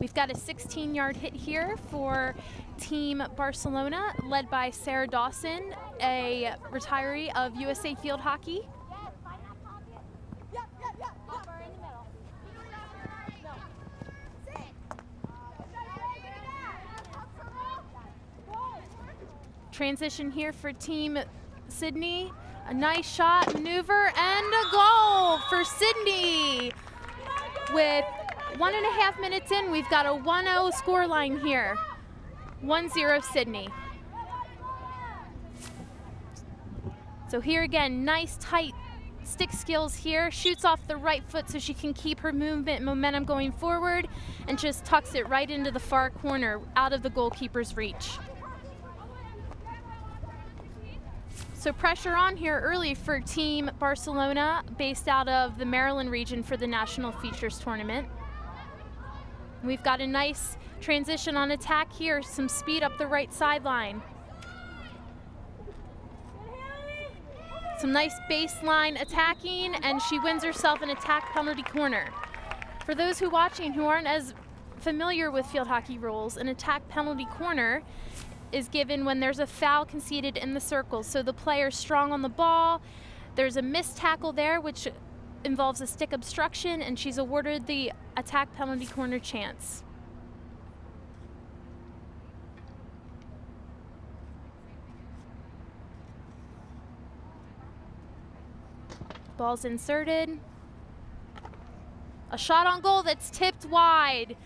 We've got a 16-yard hit here for Team Barcelona, led by Sarah Dawson, a retiree of USA Field Hockey. Transition here for Team Sydney. A nice shot, maneuver, and a goal for Sydney. With 1.5 minutes in, we've got a 1-0 scoreline here. 1-0 Sydney. So here again, nice tight stick skills here. Shoots off the right foot so she can keep her momentum going forward, and just tucks it right into the far corner, out of the goalkeeper's reach. So pressure on here early for Team Barcelona, based out of the Maryland region for the National Features Tournament. We've got a nice transition on attack here, some speed up the right sideline. Some nice baseline attacking, and she wins herself an attack penalty corner. For those who watching who aren't as familiar with field hockey rules, an attack penalty corner is given when there's a foul conceded in the circle. So the player's strong on the ball, there's a missed tackle there, which involves a stick obstruction, and she's awarded the attack penalty corner chance. Ball's inserted. A shot on goal that's tipped wide.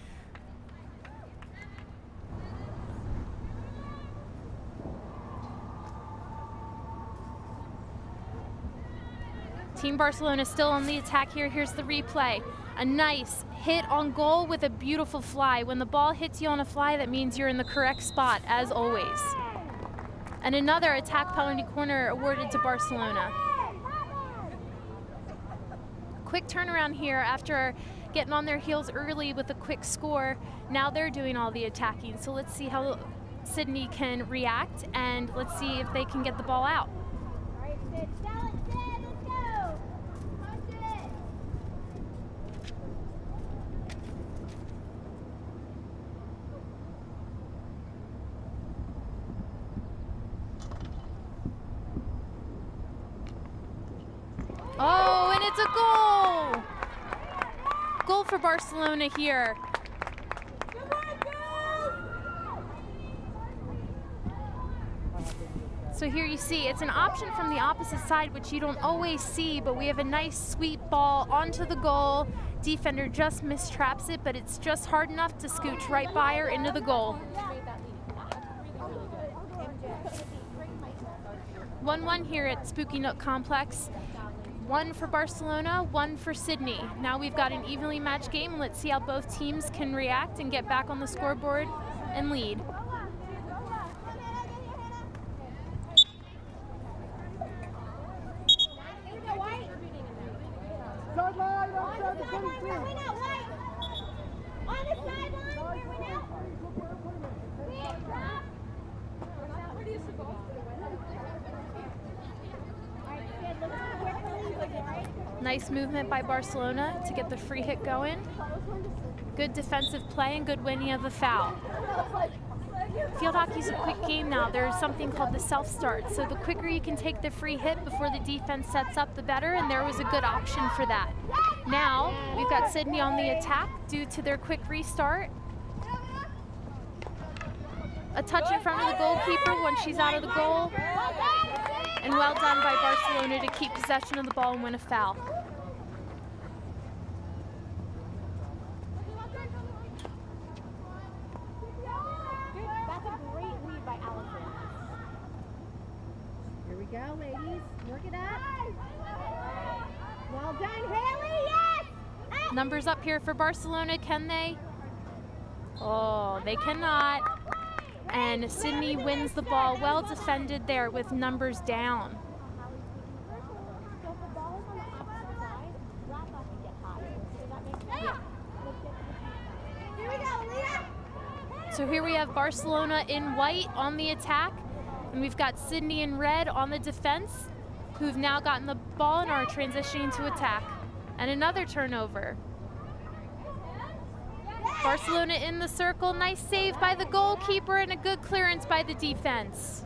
Team Barcelona still on the attack here. Here's the replay. A nice hit on goal with a beautiful fly. When the ball hits you on a fly, that means you're in the correct spot, as always. And another attack penalty corner awarded to Barcelona. Quick turnaround here after getting on their heels early with a quick score. Now they're doing all the attacking. So let's see how Sydney can react, and let's see if they can get the ball out. Oh, and it's a goal! Goal for Barcelona here. So here you see, it's an option from the opposite side, which you don't always see, but we have a nice sweep ball onto the goal. Defender just mistraps it, but it's just hard enough to scooch right by her into the goal. 1-1 here at Spooky Nook Complex. 1 for Barcelona, 1 for Sydney. Now we've got an evenly matched game. Let's see how both teams can react and get back on the scoreboard and lead. Nice movement by Barcelona to get the free hit going. Good defensive play and good winning of the foul. Field hockey's a quick game now. There's something called the self-start. So the quicker you can take the free hit before the defense sets up, the better, and there was a good option for that. Now, we've got Sydney on the attack due to their quick restart. A touch in front of the goalkeeper when she's out of the goal. And well done by Barcelona to keep possession of the ball and win a foul. That's a great lead by Allison. Here we go, ladies. Work it up. Well done, Haley. Yes! Numbers up here for Barcelona. Can they? Oh, they cannot. And Sydney wins the ball. Well defended there with numbers down. So here we have Barcelona in white on the attack, and we've got Sydney in red on the defense, who've now gotten the ball and are transitioning to attack. And another turnover. Barcelona in the circle. Nice save by the goalkeeper and a good clearance by the defense.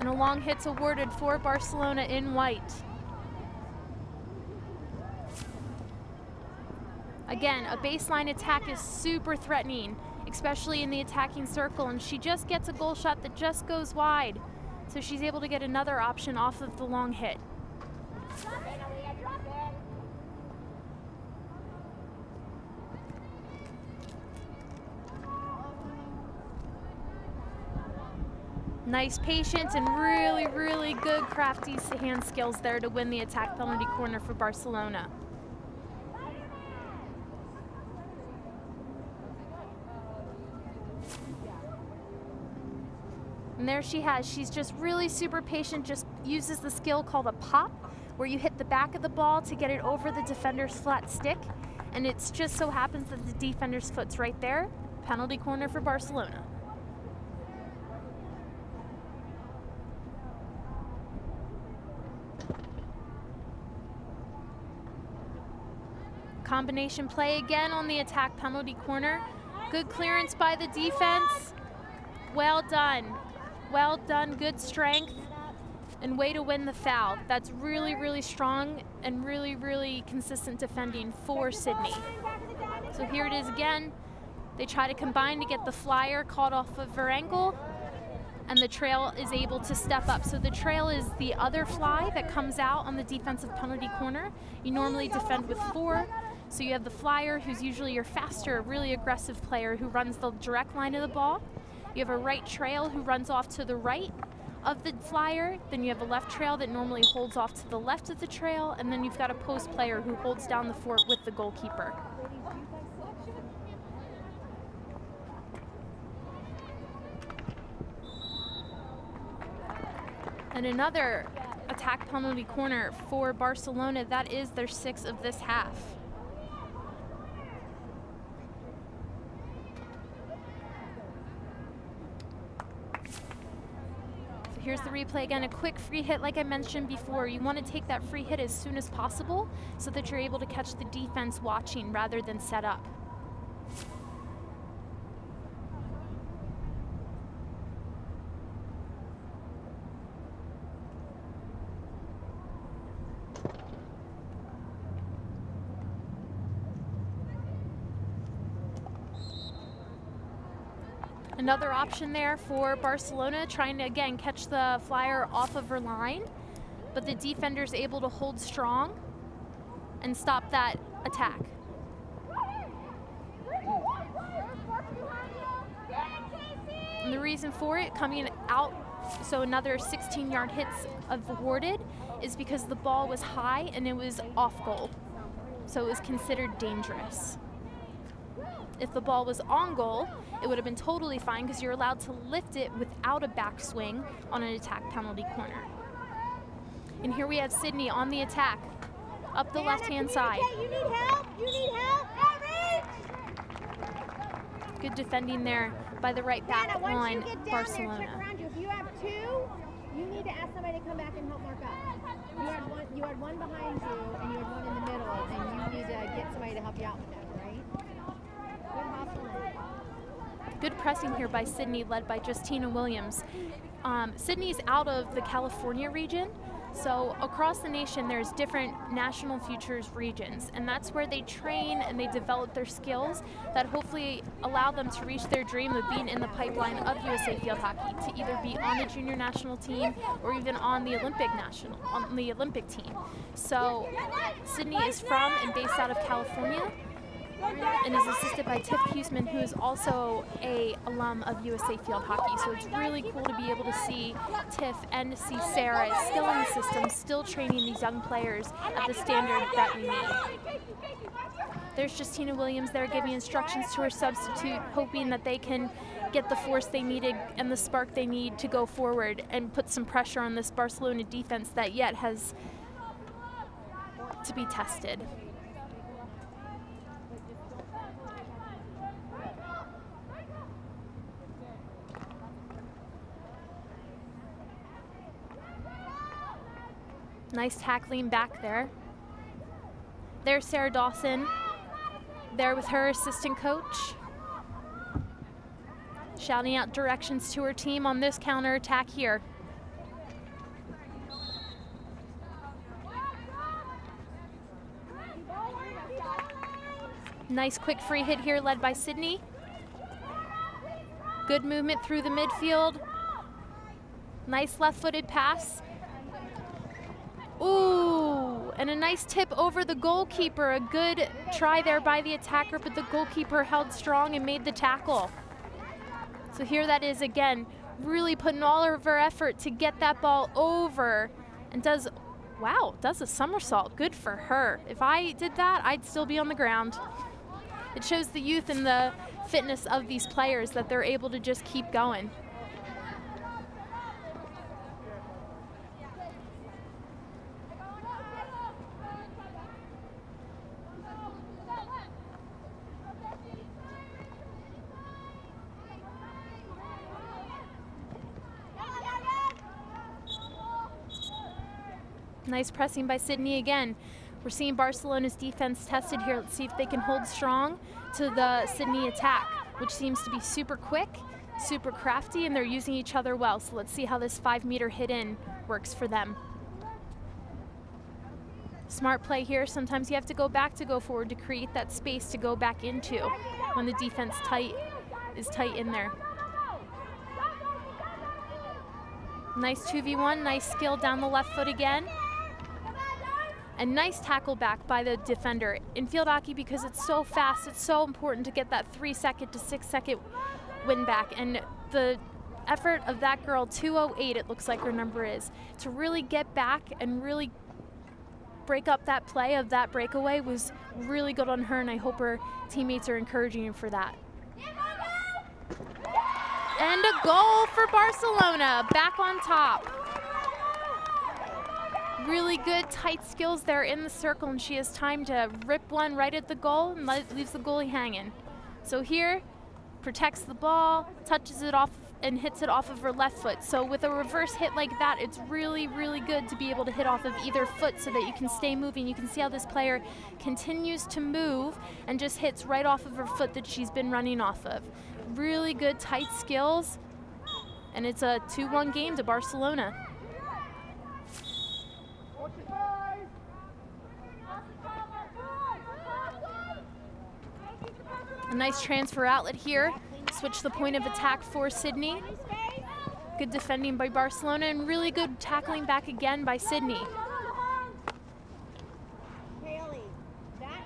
And a long hit's awarded for Barcelona in white. Again, a baseline attack is super threatening, especially in the attacking circle, and she just gets a goal shot that just goes wide. So she's able to get another option off of the long hit. Nice patience and really, really good crafty hand skills there to win the attack penalty corner for Barcelona. And there she's just really super patient, just uses the skill called a pop, where you hit the back of the ball to get it over the defender's flat stick. And it's just so happens that the defender's foot's right there. Penalty corner for Barcelona. Combination play again on the attack penalty corner. Good clearance by the defense. Well done. Well done, good strength, and way to win the foul. That's really, really strong and really, really consistent defending for Sydney. So here it is again. They try to combine to get the flyer caught off of her ankle, and the trail is able to step up. So the trail is the other fly that comes out on the defensive penalty corner. You normally defend with 4. So you have the flyer, who's usually your faster, really aggressive player who runs the direct line of the ball. You have a right trail who runs off to the right of the flyer. Then you have a left trail that normally holds off to the left of the trail. And then you've got a post player who holds down the fort with the goalkeeper. And another attack penalty corner for Barcelona. That is their 6th of this half. Here's the replay again, a quick free hit like I mentioned before. You want to take that free hit as soon as possible so that you're able to catch the defense watching rather than set up. Another option there for Barcelona, trying to again catch the flyer off of her line, but the defender's able to hold strong and stop that attack. And the reason for it coming out, so another 16-yard hits awarded, is because the ball was high and it was off goal, so it was considered dangerous. If the ball was on goal, it would have been totally fine because you're allowed to lift it without a backswing on an attack penalty corner. And here we have Sydney on the attack, up the left-hand side. You need help! You need help! Good defending there by the right back on Barcelona. If you have 2, you need to ask somebody to come back and help mark up. You had one behind you, and you had one in the middle, and you need to get somebody to help you out with that, right? Good pressing here by Sydney, led by Justina Williams. Sydney's out of the California region, so across the nation there's different national futures regions, and that's where they train and they develop their skills that hopefully allow them to reach their dream of being in the pipeline of USA Field Hockey, to either be on the junior national team or even on the Olympic team. So Sydney is from and based out of California, and is assisted by Tiff Huseman, who is also a alum of USA Field Hockey. So it's really cool to be able to see Tiff and to see Sarah still in the system, still training these young players at the standard that we need. There's Justina Williams there giving instructions to her substitute, hoping that they can get the force they needed and the spark they need to go forward and put some pressure on this Barcelona defense that yet has to be tested. Nice tackling back there. There's Sarah Dawson there with her assistant coach, shouting out directions to her team on this counterattack here. Nice quick free hit here led by Sydney. Good movement through the midfield. Nice left-footed pass. Ooh, and a nice tip over the goalkeeper. A good try there by the attacker, but the goalkeeper held strong and made the tackle. So here that is again, really putting all of her effort to get that ball over, and does a somersault. Good for her. If I did that, I'd still be on the ground. It shows the youth and the fitness of these players that they're able to just keep going. Nice pressing by Sydney again. We're seeing Barcelona's defense tested here. Let's see if they can hold strong to the Sydney attack, which seems to be super quick, super crafty, and they're using each other well. So let's see how this 5-meter hit in works for them. Smart play here. Sometimes you have to go back to go forward to create that space to go back into when the defense is tight in there. Nice 2v1, nice skill down the left foot again. And nice tackle back by the defender. In field hockey, because it's so fast, it's so important to get that 3-second to 6-second win back. And the effort of that girl, 2:08, it looks like her number is, to really get back and really break up that play of that breakaway was really good on her, and I hope her teammates are encouraging her for that. And a goal for Barcelona, back on top. Really good tight skills there in the circle, and she has time to rip one right at the goal and leaves the goalie hanging. So here, protects the ball, touches it off and hits it off of her left foot. So with a reverse hit like that, it's really, really good to be able to hit off of either foot so that you can stay moving. You can see how this player continues to move and just hits right off of her foot that she's been running off of. Really good tight skills, and it's a 2-1 game to Barcelona. A nice transfer outlet here. Switch the point of attack for Sydney. Good defending by Barcelona and really good tackling back again by Sydney.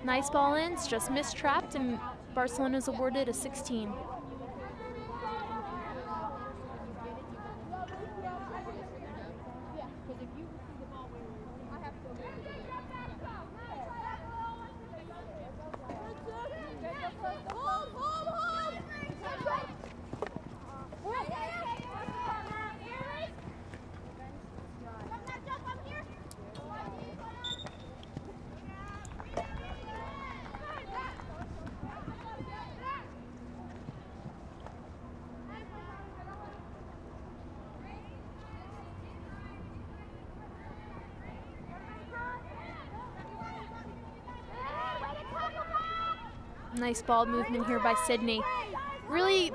Nice ball in, it's just mistrapped, and Barcelona's awarded a 16. Nice ball movement here by Sydney. Really,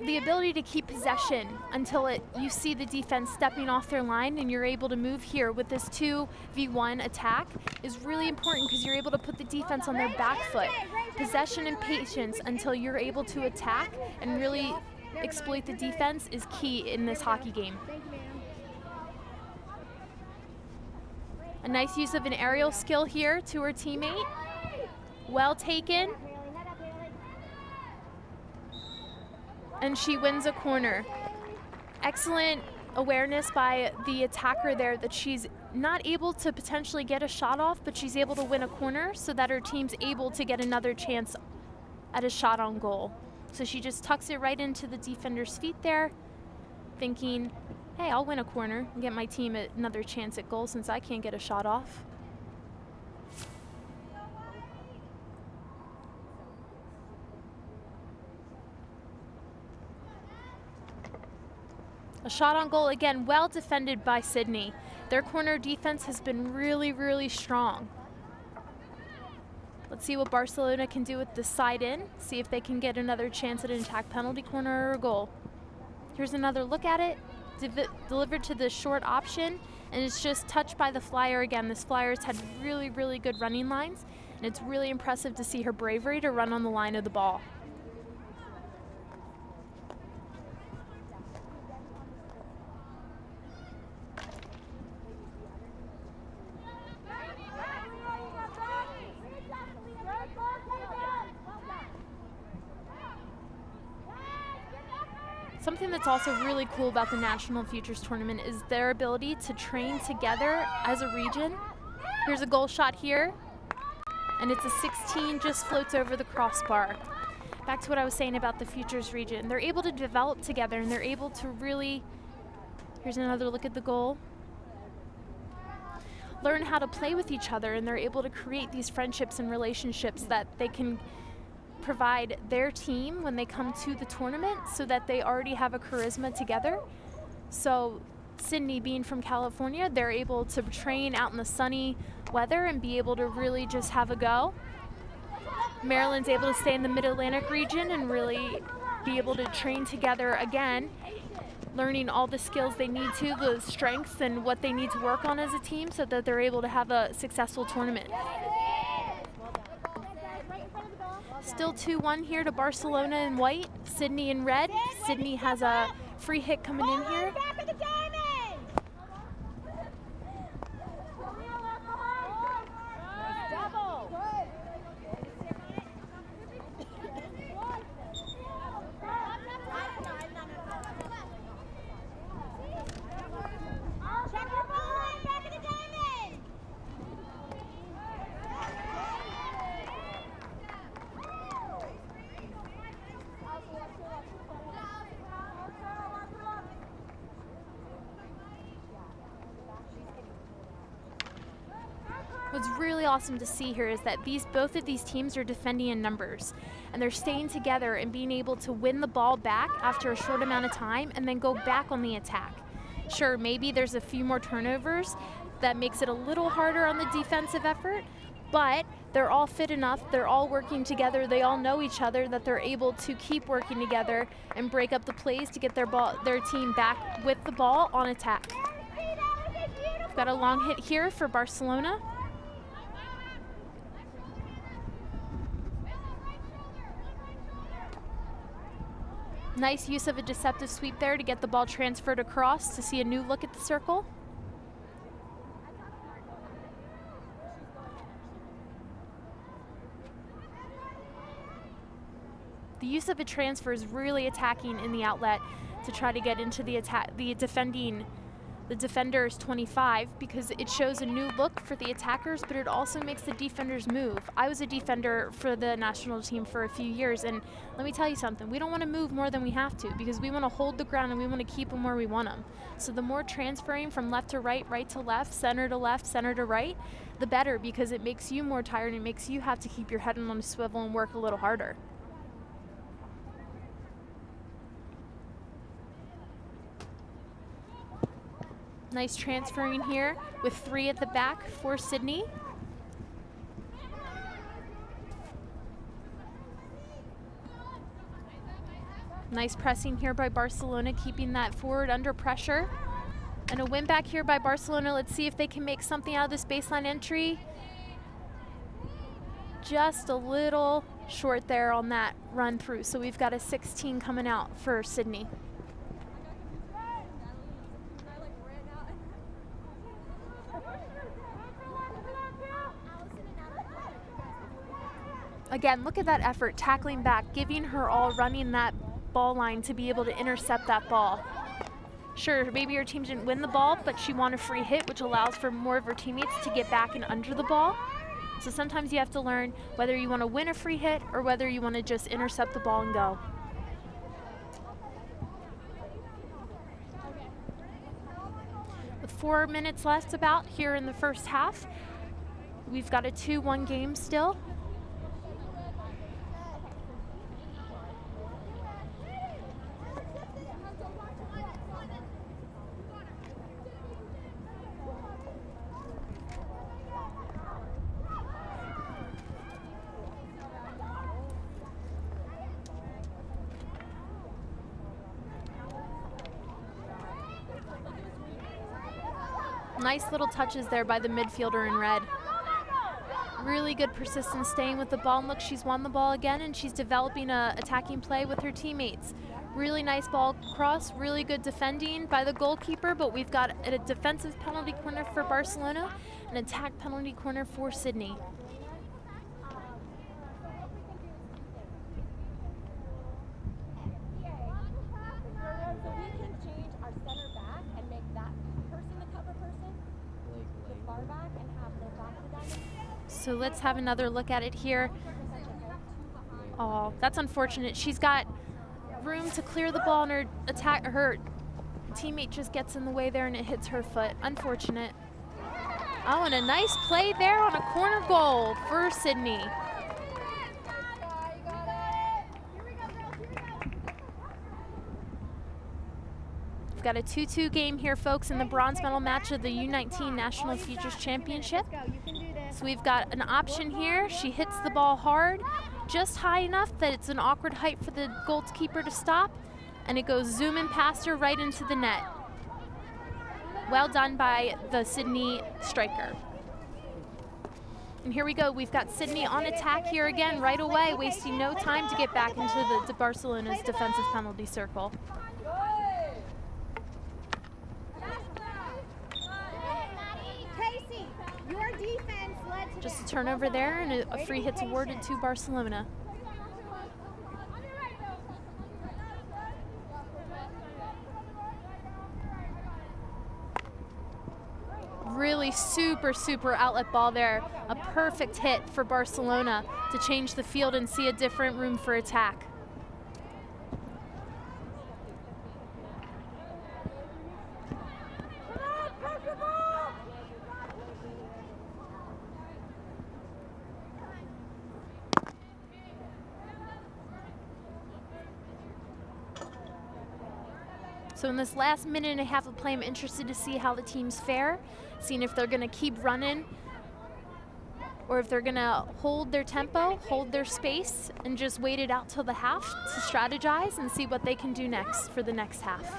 the ability to keep possession until you see the defense stepping off their line and you're able to move here with this 2v1 attack is really important because you're able to put the defense on their back foot. Possession and patience until you're able to attack and really exploit the defense is key in this hockey game. A nice use of an aerial skill here to her teammate. Well taken. And she wins a corner. Excellent awareness by the attacker there that she's not able to potentially get a shot off, but she's able to win a corner so that her team's able to get another chance at a shot on goal. So she just tucks it right into the defender's feet there, thinking, hey, I'll win a corner and get my team another chance at goal since I can't get a shot off. A shot on goal again, well defended by Sydney. Their corner defense has been really, really strong. Let's see what Barcelona can do with the side in, see if they can get another chance at an attack penalty corner or a goal. Here's another look at it, delivered to the short option, and it's just touched by the flyer again. This flyer's had really, really good running lines, and it's really impressive to see her bravery to run on the line of the ball. Something that's also really cool about the National Futures Tournament is their ability to train together as a region. Here's a goal shot here, and it's a 16, just floats over the crossbar. Back to what I was saying about the Futures region. They're able to develop together, and they're able to really, here's another look at the goal, learn how to play with each other, and they're able to create these friendships and relationships that they can provide their team when they come to the tournament, so that they already have a charisma together. So Sydney, being from California, they're able to train out in the sunny weather and be able to really just have a go. Maryland's able to stay in the Mid-Atlantic region and really be able to train together again, learning all the skills they need to, the strengths and what they need to work on as a team, so that they're able to have a successful tournament. Still 2-1 here to Barcelona in white, Sydney in red. Sydney has a free hit coming in here. What's really awesome to see here is that both of these teams are defending in numbers, and they're staying together and being able to win the ball back after a short amount of time and then go back on the attack. Sure, maybe there's a few more turnovers that makes it a little harder on the defensive effort, but they're all fit enough, they're all working together, they all know each other, that they're able to keep working together and break up the plays to get their team back with the ball on attack. We've got a long hit here for Barcelona. Nice use of a deceptive sweep there to get the ball transferred across to see a new look at the circle. The use of a transfer is really attacking in the outlet to try to get into the defender's 25, because it shows a new look for the attackers, but it also makes the defenders move. I was a defender for the national team for a few years, and let me tell you something, we don't want to move more than we have to, because we want to hold the ground and we want to keep them where we want them. So the more transferring from left to right, right to left, center to right, the better, because it makes you more tired and it makes you have to keep your head on a swivel and work a little harder. Nice transferring here with 3 at the back for Sydney. Nice pressing here by Barcelona, keeping that forward under pressure. And a win back here by Barcelona. Let's see if they can make something out of this baseline entry. Just a little short there on that run through. So we've got a 16 coming out for Sydney. Again, look at that effort, tackling back, giving her all, running that ball line to be able to intercept that ball. Sure, maybe her team didn't win the ball, but she won a free hit, which allows for more of her teammates to get back and under the ball. So sometimes you have to learn whether you want to win a free hit or whether you want to just intercept the ball and go. With 4 minutes left about here in the first half, we've got a 2-1 game still. Nice little touches there by the midfielder in red. Really good persistence staying with the ball. And look, she's won the ball again, and she's developing a attacking play with her teammates. Really nice ball cross, really good defending by the goalkeeper, but we've got a defensive penalty corner for Barcelona, an attack penalty corner for Sydney. So let's have another look at it here. Oh, that's unfortunate. She's got room to clear the ball, and her teammate just gets in the way there and it hits her foot. Unfortunate. Oh, and a nice play there on a corner goal for Sydney. We've got a 2-2 game here, folks, in the bronze medal match of the U-19 National Futures Championship. So we've got an option here. She hits the ball hard, just high enough that it's an awkward height for the goalkeeper to stop, and it goes zooming past her right into the net. Well done by the Sydney striker. And here we go. We've got Sydney on attack here again right away, wasting no time to get back into the Barcelona's defensive penalty circle. Just a turnover there, and a free hit's awarded to Barcelona. Really super outlet ball there. A perfect hit for Barcelona to change the field and see a different room for attack. So in this last minute and a half of play, I'm interested to see how the teams fare, seeing if they're going to keep running or if they're going to hold their tempo, hold their space, and just wait it out till the half to strategize and see what they can do next for the next half.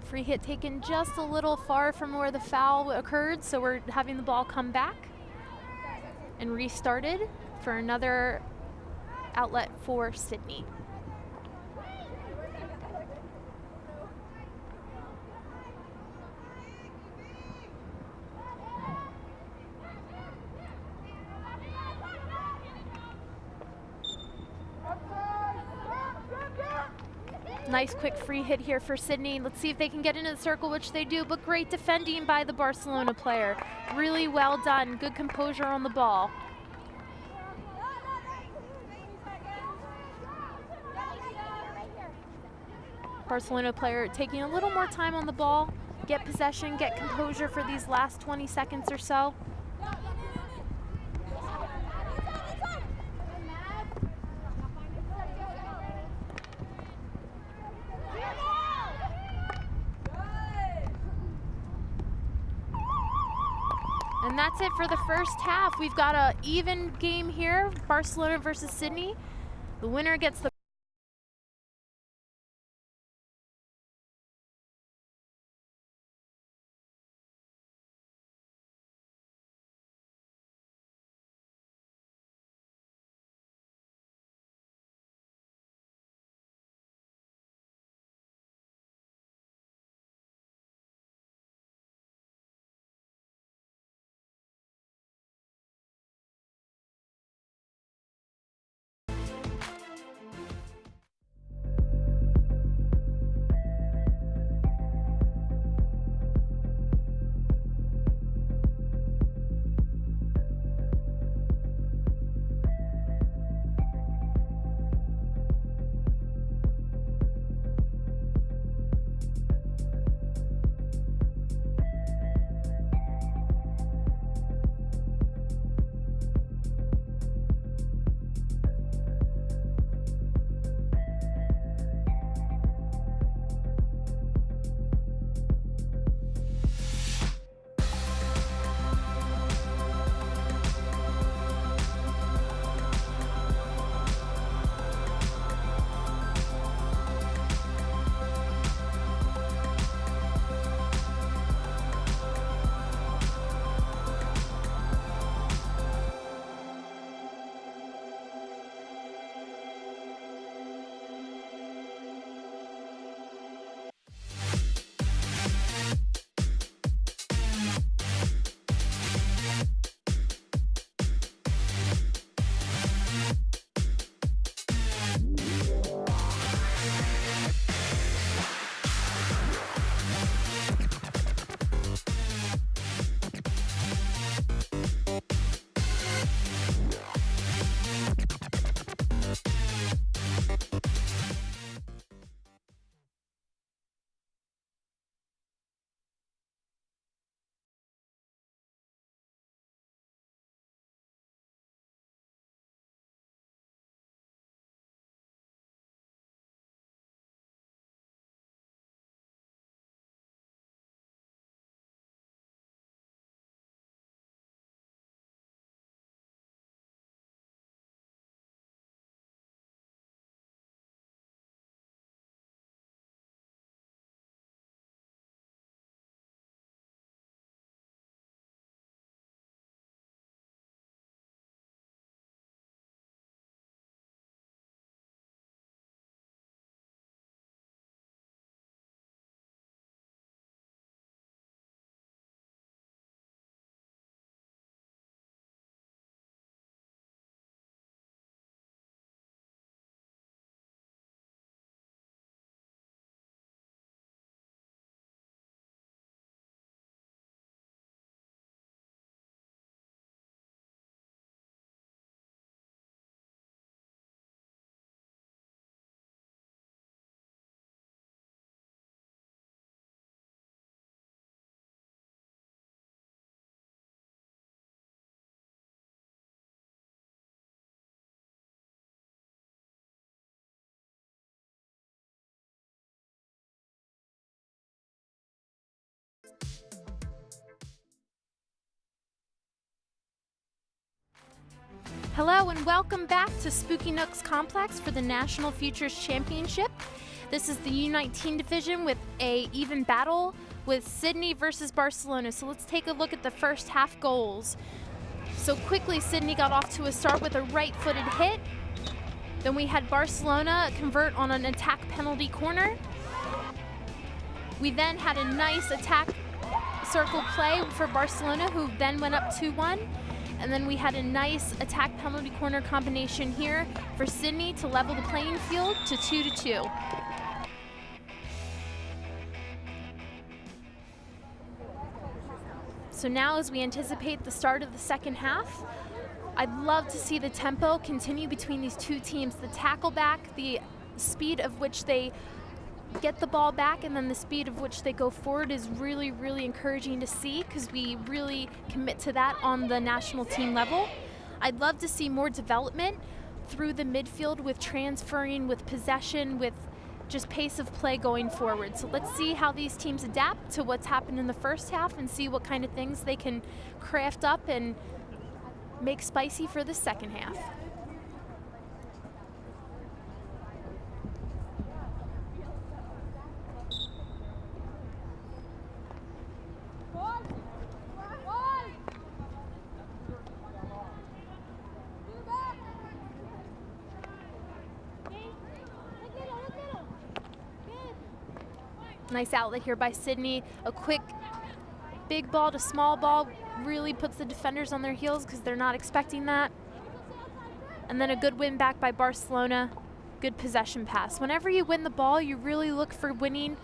Free hit taken just a little far from where the foul occurred, so we're having the ball come back and restarted for another outlet for Sydney. Nice quick free hit here for Sydney. Let's see if they can get into the circle, which they do, but great defending by the Barcelona player. Really well done. Good composure on the ball. Barcelona player taking a little more time on the ball, get possession, get composure for these last 20 seconds or so. And that's it for the first half. We've got an even game here, Barcelona versus Sydney. The winner gets the Hello and welcome back to Spooky Nook's Complex for the National Futures Championship. This is the U-19 division with a even battle with Sydney versus Barcelona. So let's take a look at the first half goals. So quickly, Sydney got off to a start with a right-footed hit. Then we had Barcelona convert on an attack penalty corner. We then had a nice attack circle play for Barcelona, who then went up 2-1. And then we had a nice attack penalty corner combination here for Sydney to level the playing field to 2-2. So now, as we anticipate the start of the second half, I'd love to see the tempo continue between these two teams. The tackle back, the speed of which they get the ball back, and then the speed of which they go forward is really, really encouraging to see, because we really commit to that on the national team level. I'd love to see more development through the midfield with transferring, with possession, with just pace of play going forward. So let's see how these teams adapt to what's happened in the first half and see what kind of things they can craft up and make spicy for the second half. Nice outlet here by Sydney. A quick big ball to small ball really puts the defenders on their heels because they're not expecting that. And then a good win back by Barcelona. Good possession pass. Whenever you win the ball, you really look for winning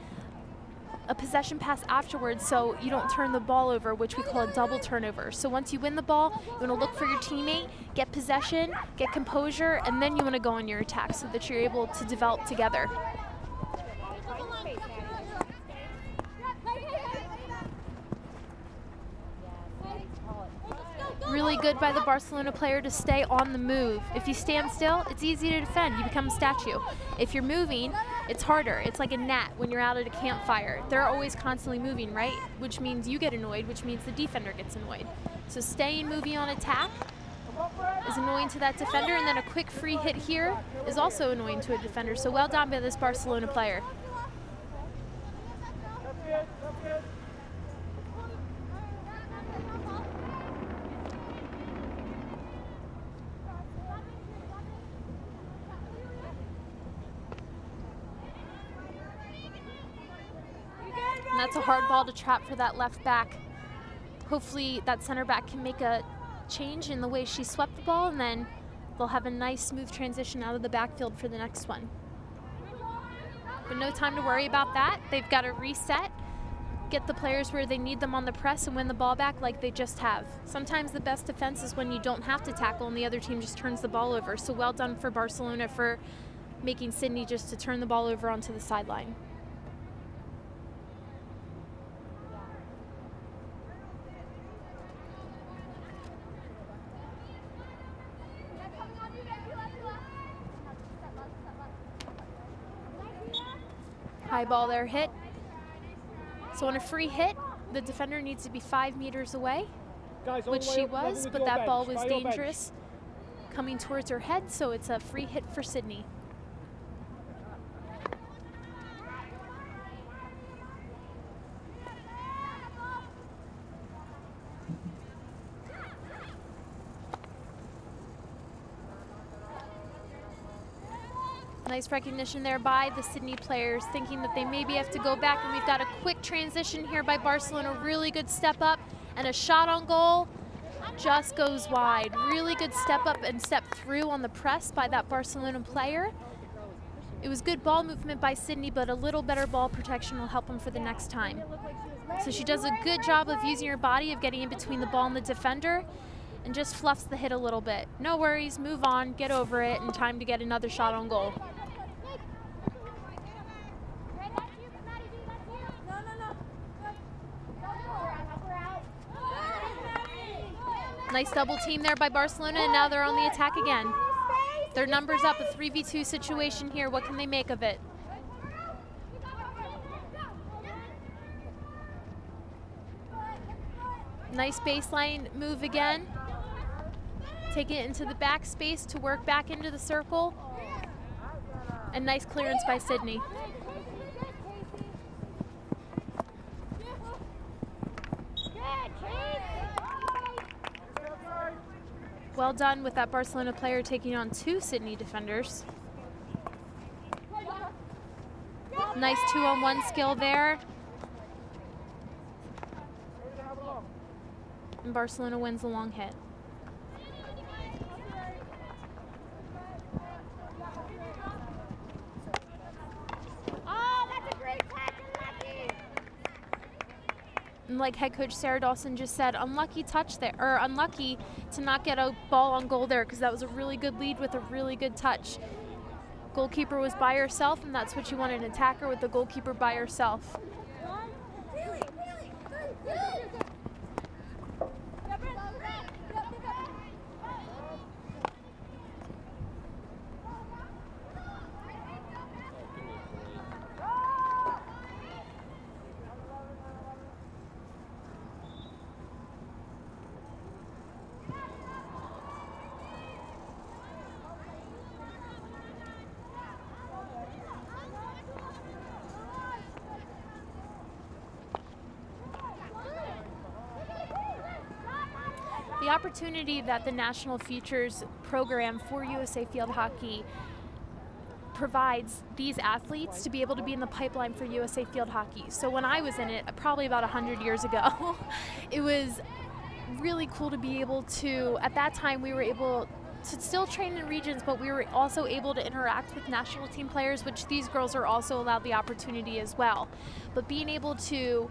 a possession pass afterwards so you don't turn the ball over, which we call a double turnover. So once you win the ball, you want to look for your teammate, get possession, get composure, and then you want to go on your attack so that you're able to develop together. Really good by the Barcelona player to stay on the move. If you stand still, it's easy to defend. You become a statue. If you're moving, it's harder. It's like a gnat when you're out at a campfire. They're always constantly moving, right? Which means you get annoyed, which means the defender gets annoyed. So staying moving on attack is annoying to that defender, and then a quick free hit here is also annoying to a defender. So well done by this Barcelona player. And that's a hard ball to trap for that left back. Hopefully that center back can make a change in the way she swept the ball, and then they'll have a nice smooth transition out of the backfield for the next one. But no time to worry about that. They've got to reset, get the players where they need them on the press, and win the ball back like they just have. Sometimes the best defense is when you don't have to tackle and the other team just turns the ball over. So well done for Barcelona for making Sydney just to turn the ball over onto the sideline. High ball there, hit. So on a free hit, the defender needs to be 5 meters away, which she was, but that ball was dangerous coming towards her head, so it's a free hit for Sydney. Nice recognition there by the Sydney players, thinking that they maybe have to go back, and we've got a quick transition here by Barcelona. Really good step up, and a shot on goal just goes wide. Really good step up and step through on the press by that Barcelona player. It was good ball movement by Sydney, but a little better ball protection will help them for the next time. So she does a good job of using her body, of getting in between the ball and the defender, and just fluffs the hit a little bit. No worries, move on, get over it, and time to get another shot on goal. Nice double team there by Barcelona, and now they're on the attack again. Their numbers up, a 3v2 situation here. What can they make of it? Nice baseline move again. Take it into the back space to work back into the circle. And nice clearance by Sydney. Well done with that Barcelona player taking on 2 Sydney defenders. Nice 2-on-1 skill there. And Barcelona wins the long hit. Oh, that's a great tackle, Lucky. And like head coach Sarah Dawson just said, unlucky touch there, or unlucky to not get a ball on goal there, because that was a really good lead with a really good touch. Goalkeeper was by herself, and that's what you want, an attacker with the goalkeeper by herself. The opportunity that the National Futures program for USA Field Hockey provides these athletes to be able to be in the pipeline for USA Field Hockey. So when I was in it, probably about 100 years ago, it was really cool to be able to, at that time we were able to still train in regions, but we were also able to interact with national team players, which these girls are also allowed the opportunity as well. But being able to,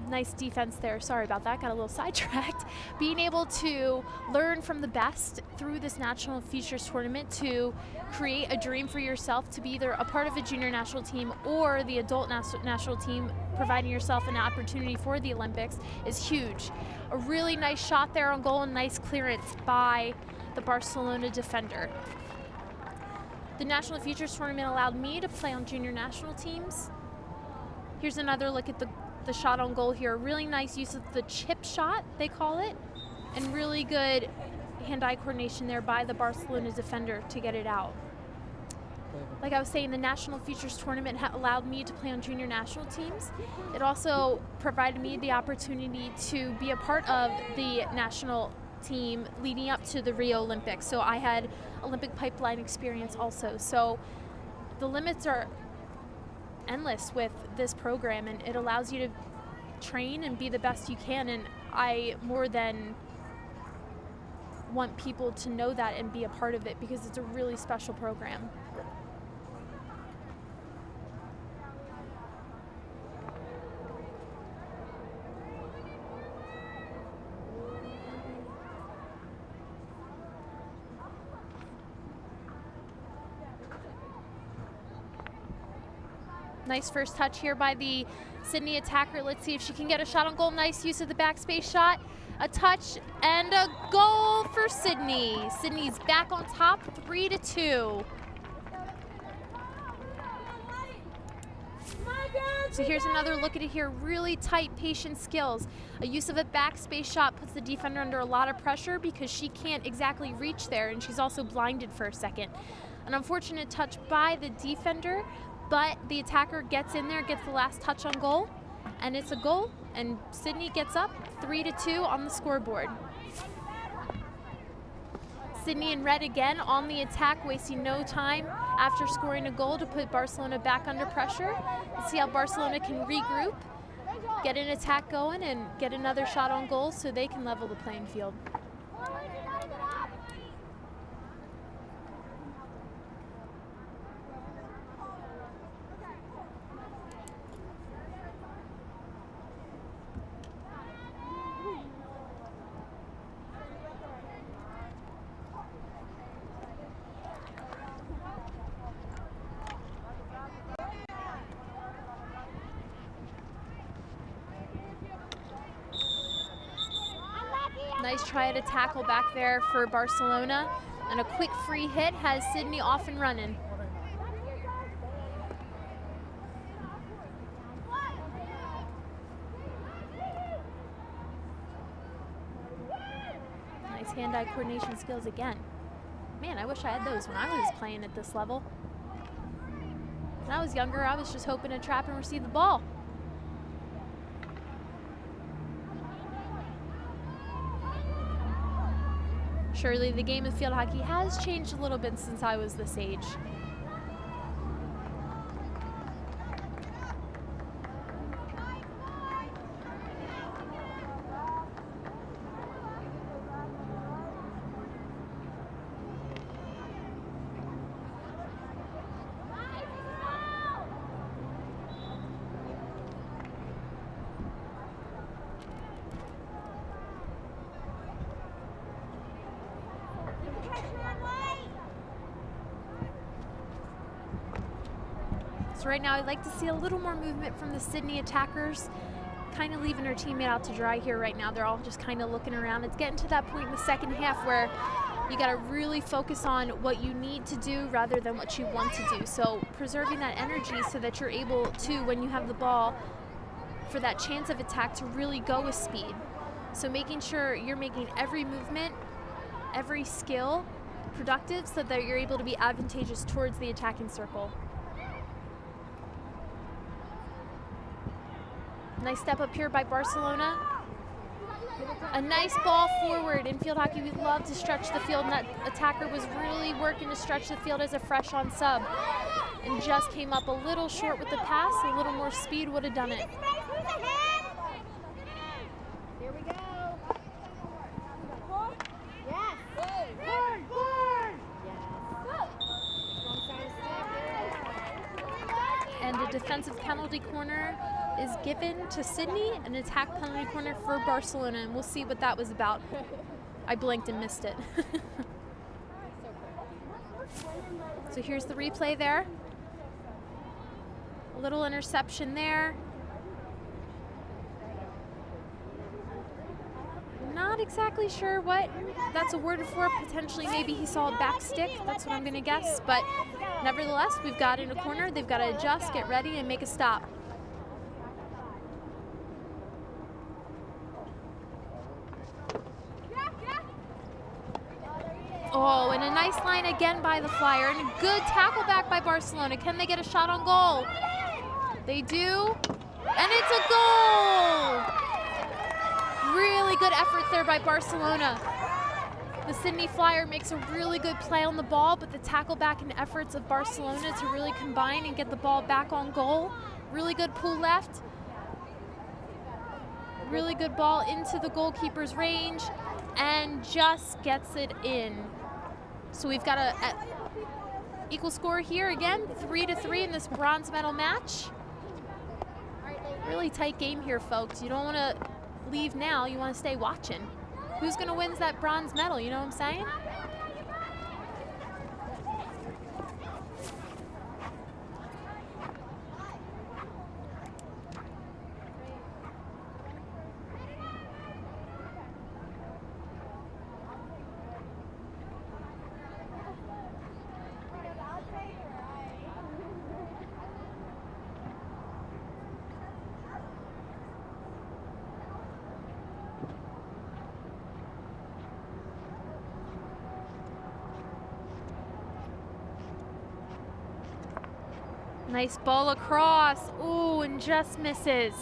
nice defense there, sorry about that, got a little sidetracked. Being able to learn from the best through this National Futures Tournament to create a dream for yourself to be either a part of a junior national team or the adult national team, providing yourself an opportunity for the Olympics, is huge. A really nice shot there on goal and nice clearance by the Barcelona defender. The National Futures Tournament allowed me to play on junior national teams. Here's another look at the shot on goal here. Really nice use of the chip shot, they call it, and really good hand-eye coordination there by the Barcelona defender to get it out. Like I was saying, the National Futures Tournament allowed me to play on junior national teams. It also provided me the opportunity to be a part of the national team leading up to the Rio Olympics. So I had Olympic pipeline experience also. So the limits are endless with this program, and it allows you to train and be the best you can, and I more than want people to know that and be a part of it because it's a really special program. Nice first touch here by the Sydney attacker. Let's see if she can get a shot on goal. Nice use of the backspace shot. A touch and a goal for Sydney. Sydney's back on top, 3-2. So here's another look at it here. Really tight, patient skills. A use of a backspace shot puts the defender under a lot of pressure because she can't exactly reach there, and she's also blinded for a second. An unfortunate touch by the defender, but the attacker gets in there, gets the last touch on goal, and it's a goal, and Sydney gets up 3-2 on the scoreboard. Sydney in red again on the attack, wasting no time after scoring a goal to put Barcelona back under pressure. Let's see how Barcelona can regroup, get an attack going, and get another shot on goal so they can level the playing field. Nice try at a tackle back there for Barcelona, and a quick free hit has Sydney off and running. hand-eye coordination skills again. Man, I wish I had those when I was playing at this level. When I was younger, I was just hoping to trap and receive the ball. Surely the game of field hockey has changed a little bit since I was this age. Right now, I'd like to see a little more movement from the Sydney attackers, kind of leaving their teammate out to dry here right now. They're all just kind of looking around. It's getting to that point in the second half where you got to really focus on what you need to do rather than what you want to do. So preserving that energy so that you're able to, when you have the ball, for that chance of attack to really go with speed. So making sure you're making every movement, every skill productive so that you're able to be advantageous towards the attacking circle. Nice step up here by Barcelona. A nice ball forward. In field hockey, we love to stretch the field, and that attacker was really working to stretch the field as a fresh on sub and just came up a little short with the pass. A little more speed would have done it. Here we go. Yes. Board, board. Yes. Strong side stick. And a defensive penalty corner is given to Sydney, an attack penalty corner for Barcelona, and we'll see what that was about. I blinked and missed it. So here's the replay there. A little interception there. Not exactly sure what that's awarded for. Potentially maybe he saw a back stick. That's what I'm gonna guess. But nevertheless, we've got in a corner. They've got to adjust, get ready, and make a stop. Oh, and a nice line again by the Flyer, and a good tackle back by Barcelona. Can they get a shot on goal? They do, and it's a goal! Really good effort there by Barcelona. The Sydney Flyer makes a really good play on the ball, but the tackle back and efforts of Barcelona to really combine and get the ball back on goal. Really good pull left. Really good ball into the goalkeeper's range, and just gets it in. So we've got a equal score here again, 3-3 in this bronze medal match. Really tight game here, folks. You don't want to leave now, you want to stay watching. Who's going to win that bronze medal, you know what I'm saying? Nice ball across. Ooh, and just misses.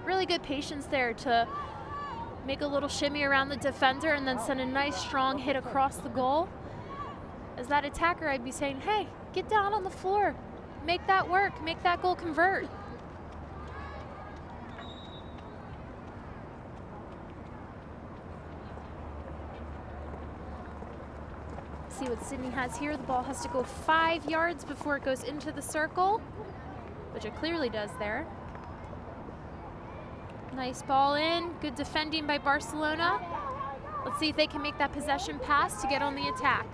Really good patience there to make a little shimmy around the defender and then send a nice strong hit across the goal. As that attacker, I'd be saying, hey, get down on the floor. Make that work. Make that goal convert. See what Sydney has here. The ball has to go 5 yards before it goes into the circle, which it clearly does there. Nice ball in. Good defending by Barcelona. Let's see if they can make that possession pass to get on the attack.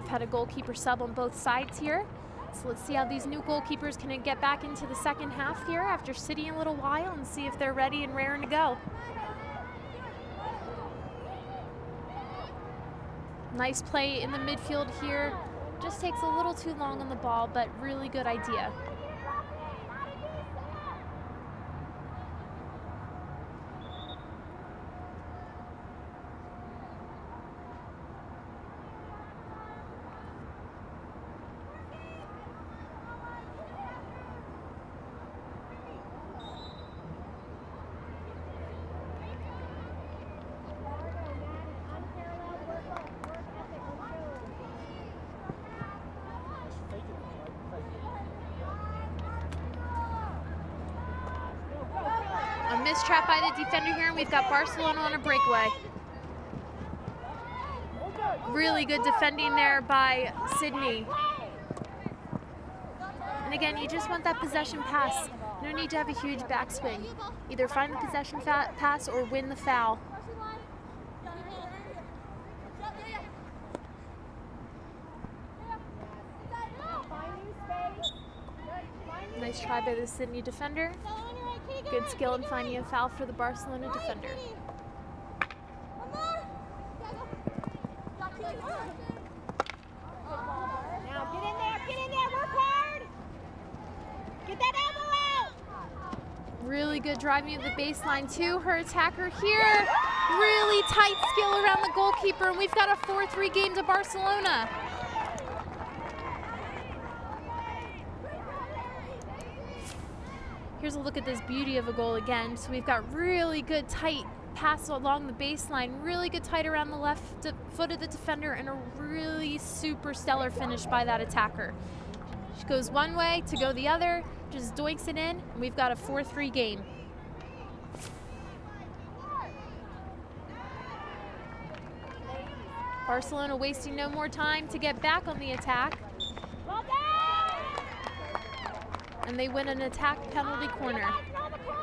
Had a goalkeeper sub on both sides here. So let's see how these new goalkeepers can get back into the second half here after sitting a little while and see if they're ready and raring to go. Nice play in the midfield here. Just takes a little too long on the ball, but really good idea. A mistrap by the defender here, and we've got Barcelona on a breakaway. Really good defending there by Sydney. And again, you just want that possession pass. No need to have a huge backswing. Either find the possession pass or win the foul. Nice try by the Sydney defender. Good skill in finding a foul for the Barcelona defender. Now get in there, work hard. Get that elbow out. Really good driving of the baseline to her attacker here. Really tight skill around the goalkeeper, and we've got a 4-3 game to Barcelona. Here's a look at this beauty of a goal again. So we've got really good tight pass along the baseline, really good tight around the left foot of the defender, and a really super stellar finish by that attacker. She goes one way to go the other, just doinks it in, and we've got a 4-3 game. Barcelona wasting no more time to get back on the attack. And they win an attack penalty corner.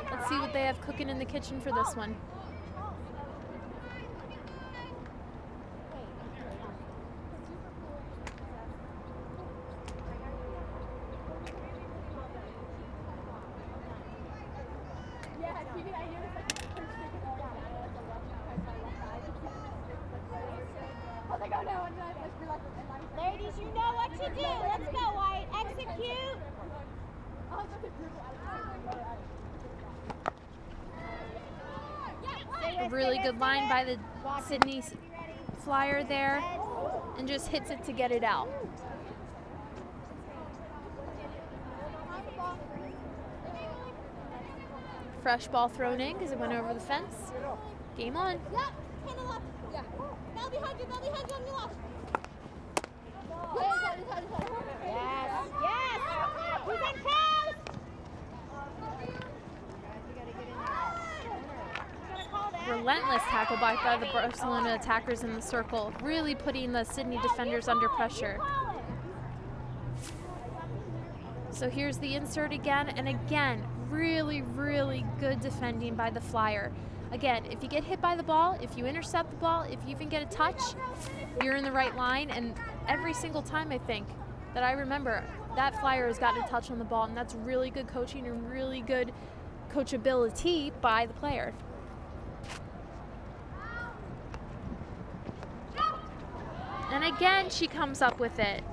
Let's see what they have cooking in the kitchen for this one. Ladies, you know what to do. Let's go, White. Execute. A really good line by the Sydney Flyer there, and just hits it to get it out. Fresh ball thrown in because it went over the fence. Game on. Now behind you on your left. Yes, yes. Who's on post? Relentless tackle by the Barcelona attackers in the circle, really putting the Sydney defenders under pressure. So here's the insert again, and again, really, really good defending by the Flyer. Again, if you get hit by the ball, if you intercept the ball, if you even get a touch, you're in the right line. And every single time, I think, that I remember, that Flyer has gotten a touch on the ball, and that's really good coaching and really good coachability by the player. And again, she comes up with it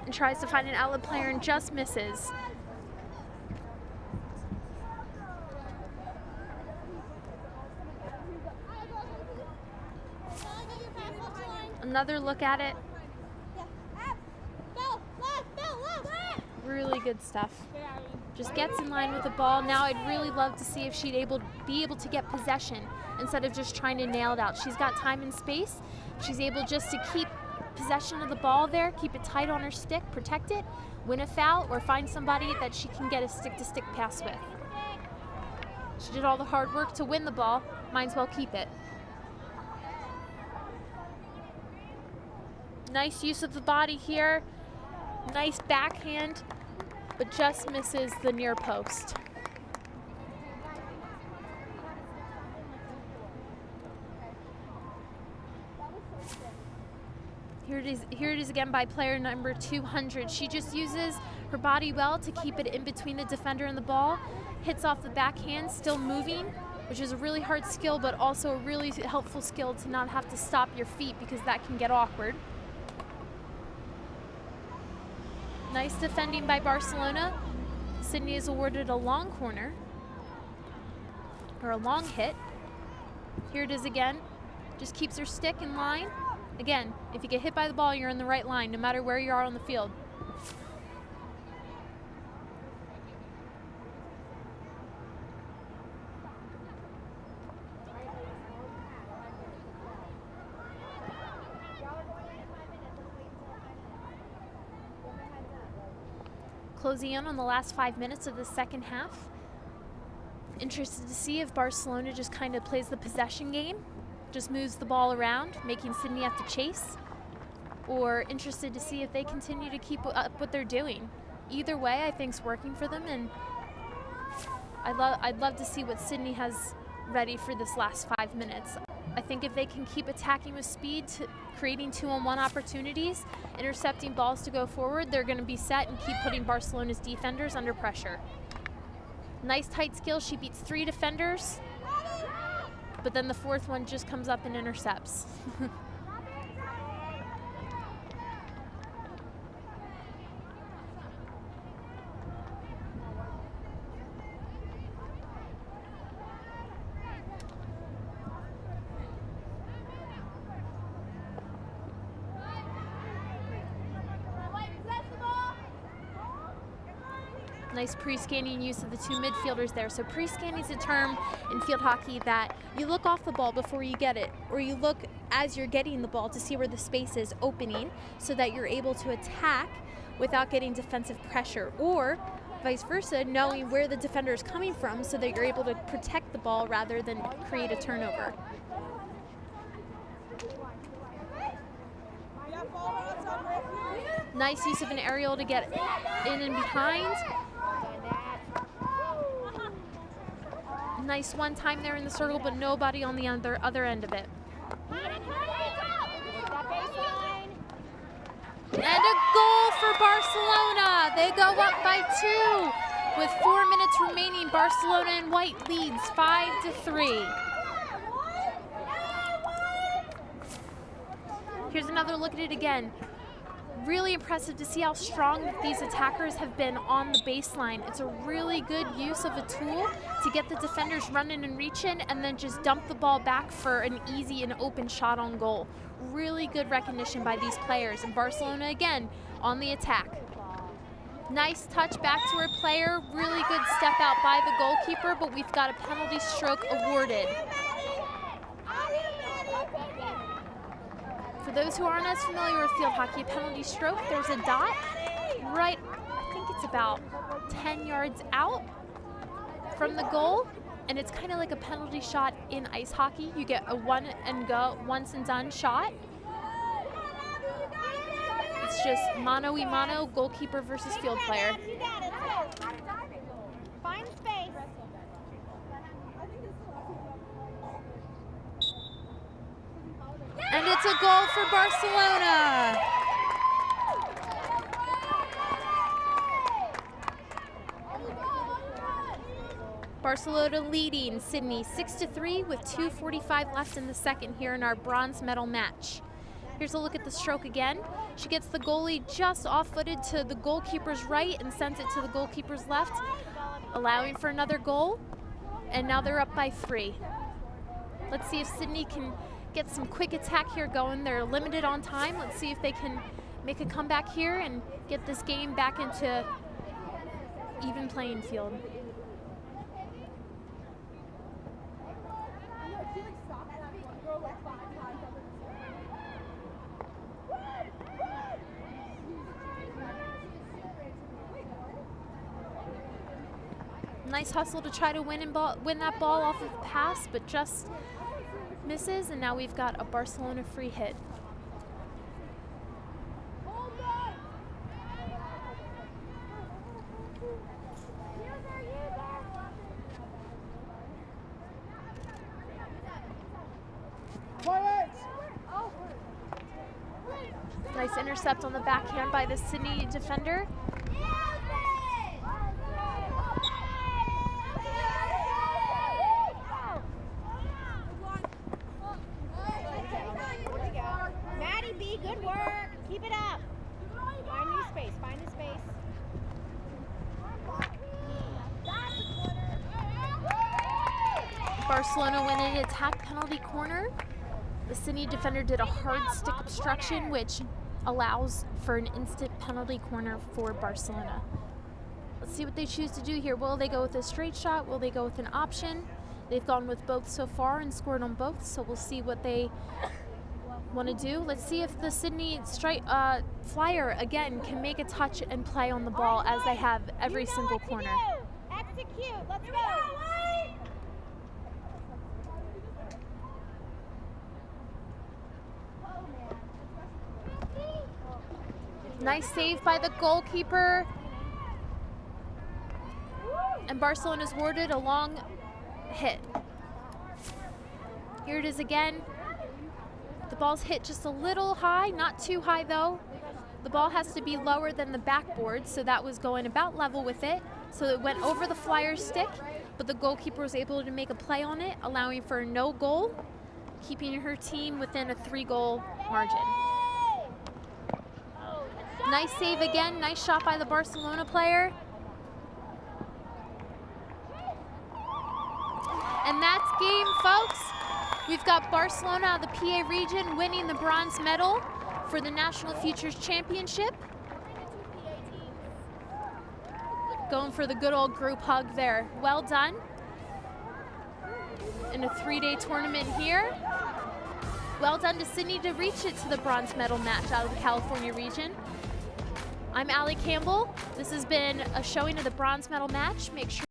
and tries to find an outlet player and just misses. Another look at it. Really good stuff. Just gets in line with the ball. Now I'd really love to see if she'd be able to get possession instead of just trying to nail it out. She's got time and space. She's able just to keep possession of the ball there, keep it tight on her stick, protect it, win a foul, or find somebody that she can get a stick-to-stick pass with. She did all the hard work to win the ball. Might as well keep it. Nice use of the body here. Nice backhand, but just misses the near post. Here it is again by player number 200. She just uses her body well to keep it in between the defender and the ball. Hits off the backhand, still moving, which is a really hard skill, but also a really helpful skill to not have to stop your feet because that can get awkward. Nice defending by Barcelona. Sydney is awarded a long corner, or a long hit. Here it is again. Just keeps her stick in line. Again, if you get hit by the ball, you're in the right line, no matter where you are on the field. Closing in on the last 5 minutes of the second half. Interested to see if Barcelona just kind of plays the possession game, just moves the ball around, making Sydney have to chase, or interested to see if they continue to keep up what they're doing. Either way, I think is working for them, and I'd love to see what Sydney has ready for this last 5 minutes. I think if they can keep attacking with speed, creating 2-on-1 opportunities, intercepting balls to go forward, they're going to be set and keep putting Barcelona's defenders under pressure. Nice tight skill. She beats 3 defenders, but then the 4th one just comes up and intercepts. Nice pre-scanning use of the 2 midfielders there. So pre-scanning is a term in field hockey that you look off the ball before you get it, or you look as you're getting the ball to see where the space is opening so that you're able to attack without getting defensive pressure, or vice versa, knowing where the defender is coming from so that you're able to protect the ball rather than create a turnover. Nice use of an aerial to get in and behind. Nice one time there in the circle, but nobody on the other end of it. And a goal for Barcelona. They go up by 2 with 4 minutes remaining. Barcelona in white leads 5-3. Here's another look at it again. Really impressive to see how strong these attackers have been on the baseline. It's a really good use of a tool to get the defenders running and reaching and then just dump the ball back for an easy and open shot on goal. Really good recognition by these players. And Barcelona again on the attack. Nice touch back to her player. Really good step out by the goalkeeper, but we've got a penalty stroke awarded. For those who aren't as familiar with field hockey, a penalty stroke, there's a dot right, I think it's about 10 yards out from the goal, and it's kind of like a penalty shot in ice hockey. You get a once and done shot. It's just mano-a-mano, goalkeeper versus field player. Find space. And it's a goal for Barcelona. Barcelona leading Sydney 6-3 with 2:45 left in the second here in our bronze medal match. Here's a look at the stroke again. She gets the goalie just off-footed to the goalkeeper's right and sends it to the goalkeeper's left, allowing for another goal. And now they're up by 3. Let's see if Sydney can get some quick attack here going. They're limited on time. Let's see if they can make a comeback here and get this game back into even playing field. Nice hustle to try to win that ball off of the pass, but just misses, and now we've got a Barcelona free hit. Nice intercept on the backhand by the Sydney defender. Barcelona went in attack penalty corner. The Sydney defender did a hard stick obstruction, which allows for an instant penalty corner for Barcelona. Let's see what they choose to do here. Will they go with a straight shot? Will they go with an option? They've gone with both so far and scored on both, so we'll see what they want to do. Let's see if the Sydney Flyer again can make a touch and play on the ball as they have every single corner. Execute. Let's go. Nice save by the goalkeeper. And Barcelona's warded a long hit. Here it is again. The ball's hit just a little high, not too high though. The ball has to be lower than the backboard, so that was going about level with it. So it went over the Flyer's stick, but the goalkeeper was able to make a play on it, allowing for no goal, keeping her team within a 3-goal margin. Nice save again, nice shot by the Barcelona player. And that's game, folks. We've got Barcelona out of the PA region winning the bronze medal for the National Futures Championship. Going for the good old group hug there. Well done. In a 3-day tournament here. Well done to Sydney to reach it to the bronze medal match out of the California region. I'm Allie Campbell. This has been a showing of the bronze medal match. Make sure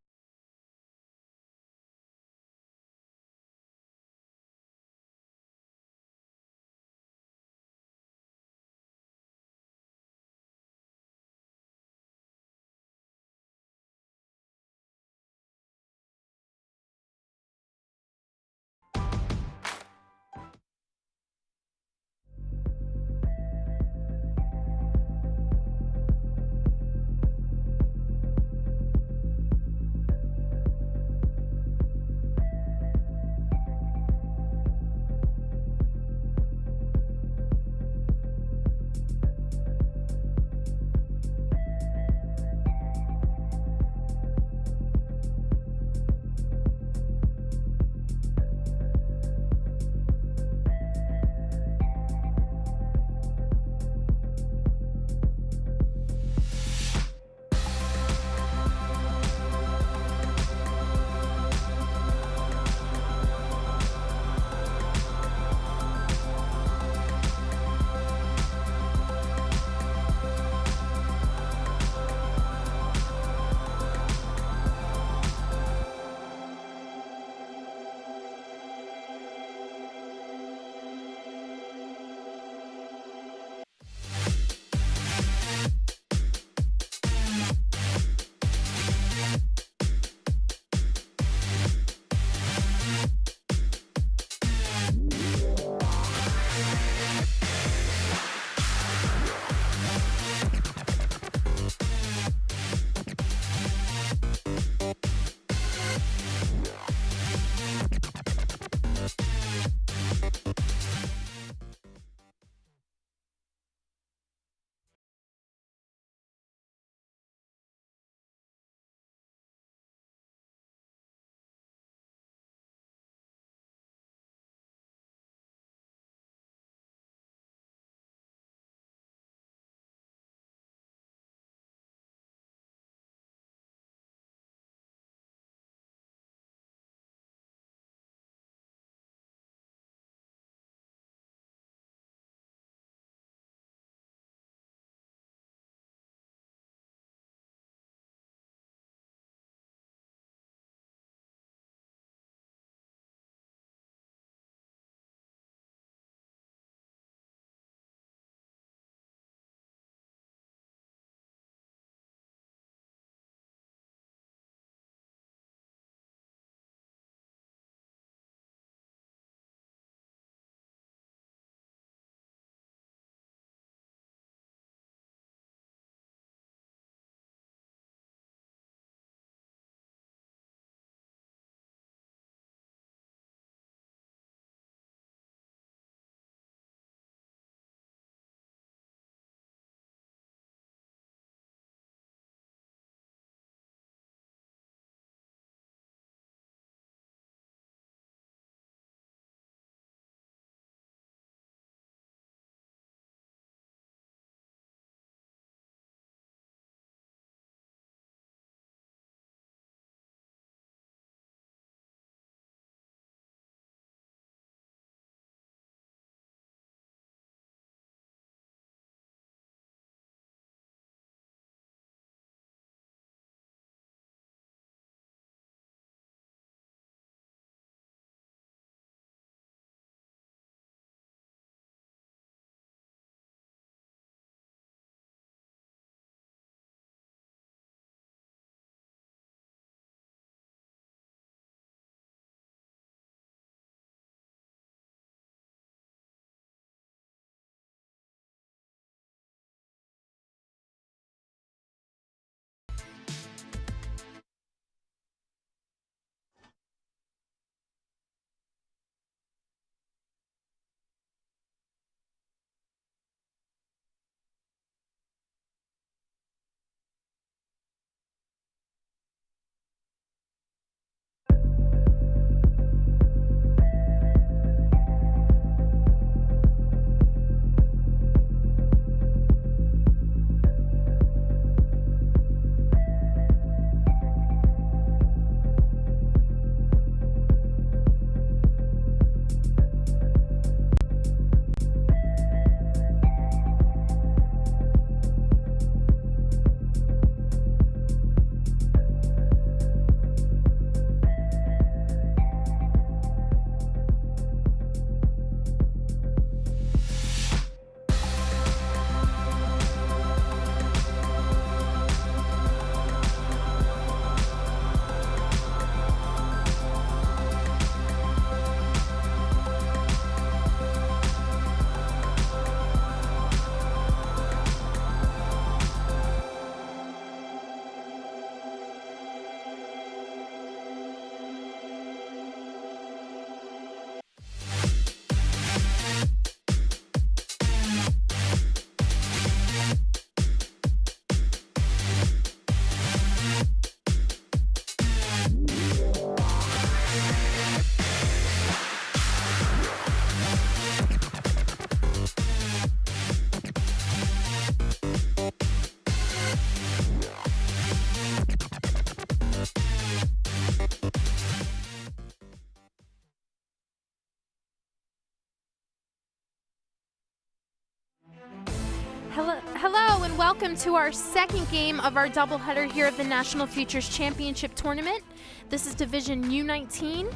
and welcome to our second game of our doubleheader here at the National Futures Championship Tournament. This is Division U-19.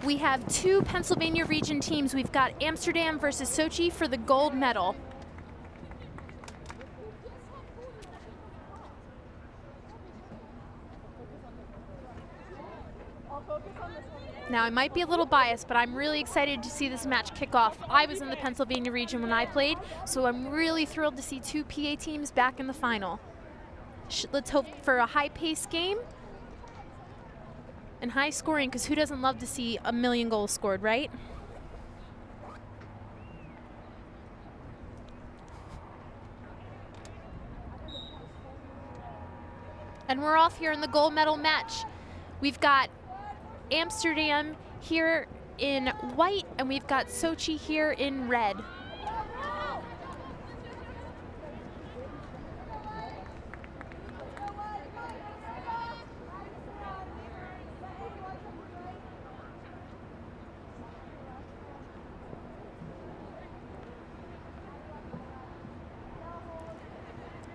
We have two Pennsylvania region teams. We've got Amsterdam versus Sochi for the gold medal. Now, I might be a little biased, but I'm really excited to see this match kick off. I was in the Pennsylvania region when I played, so I'm really thrilled to see two PA teams back in the final. Let's hope for a high-paced game and high scoring, because who doesn't love to see a million goals scored, right? And we're off here in the gold medal match. We've got Amsterdam here in white, and we've got Sochi here in red.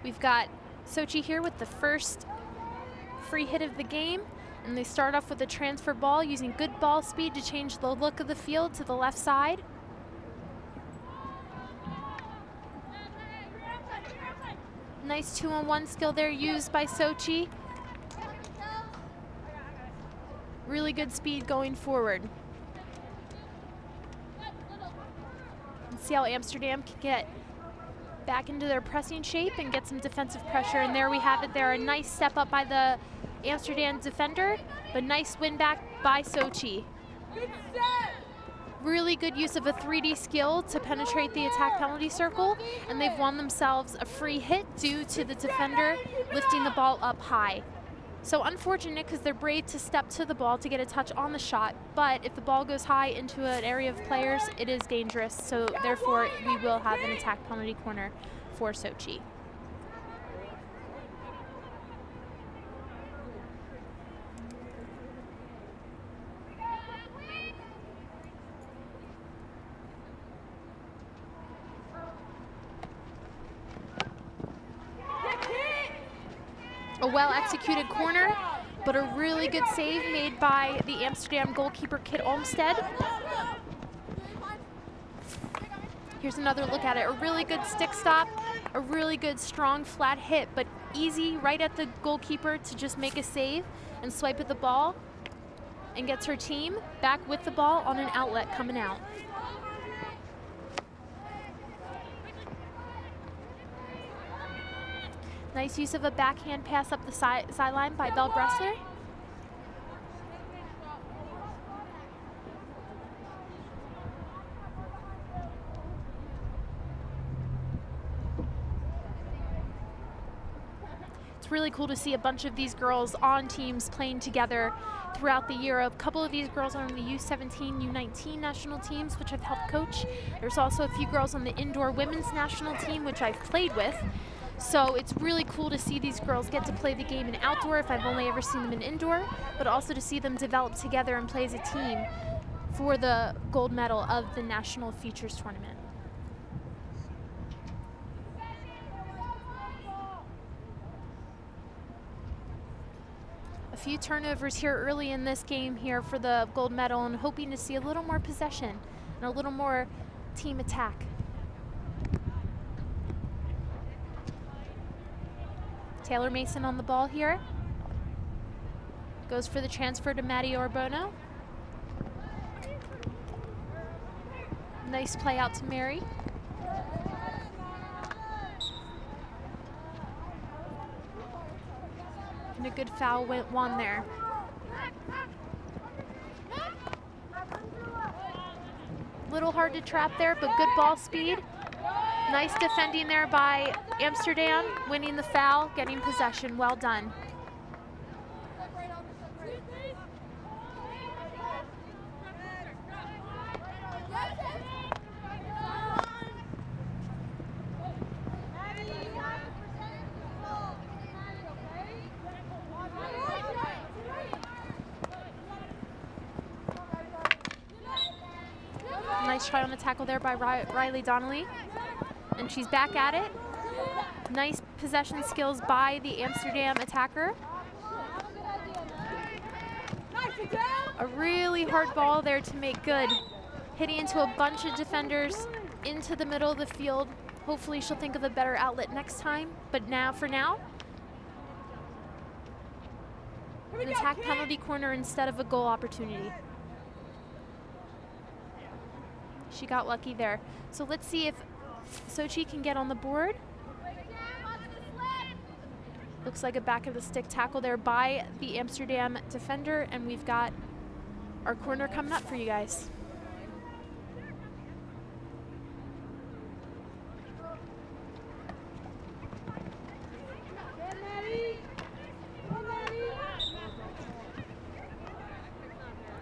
We've got Sochi here with the first free hit of the game. And they start off with a transfer ball using good ball speed to change the look of the field to the left side. Nice 2-on-1 skill there used by Sochi. Really good speed going forward. And see how Amsterdam can get back into their pressing shape and get some defensive pressure. And there we have it there, a nice step up by the Amsterdam defender, but nice win back by Sochi. Good set. Really good use of a 3D skill to penetrate the attack penalty circle, and they've won themselves a free hit due to the defender lifting the ball up high. So unfortunate, because they're brave to step to the ball to get a touch on the shot, but if the ball goes high into an area of players, it is dangerous, so therefore we will have an attack penalty corner for Sochi. A well-executed corner, but a really good save made by the Amsterdam goalkeeper, Kit Olmsted. Here's another look at it. A really good stick stop, a really good strong flat hit, but easy right at the goalkeeper to just make a save and swipe at the ball, and gets her team back with the ball on an outlet coming out. Nice use of a backhand pass up the sideline by Belle Bressler. It's really cool to see a bunch of these girls on teams playing together throughout the year. A couple of these girls are on the U17, U19 national teams, which I've helped coach. There's also a few girls on the indoor women's national team, which I've played with. So it's really cool to see these girls get to play the game in outdoor, if I've only ever seen them in indoor, but also to see them develop together and play as a team for the gold medal of the National Futures Tournament. A few turnovers here early in this game here for the gold medal, and hoping to see a little more possession and a little more team attack. Taylor Mason on the ball here. Goes for the transfer to Maddie Orbono. Nice play out to Mary. And a good foul won there. Little hard to trap there, but good ball speed. Nice defending there by Amsterdam, winning the foul, getting possession. Well done. Nice try on the tackle there by Riley Donnelly. And she's back at it. Nice possession skills by the Amsterdam attacker. A really hard ball there to make good. Hitting into a bunch of defenders into the middle of the field. Hopefully she'll think of a better outlet next time. But now, for now, an attack penalty corner instead of a goal opportunity. She got lucky there. So let's see if Sochi can get on the board. Looks like a back of the stick tackle there by the Amsterdam defender, and we've got our corner coming up for you guys.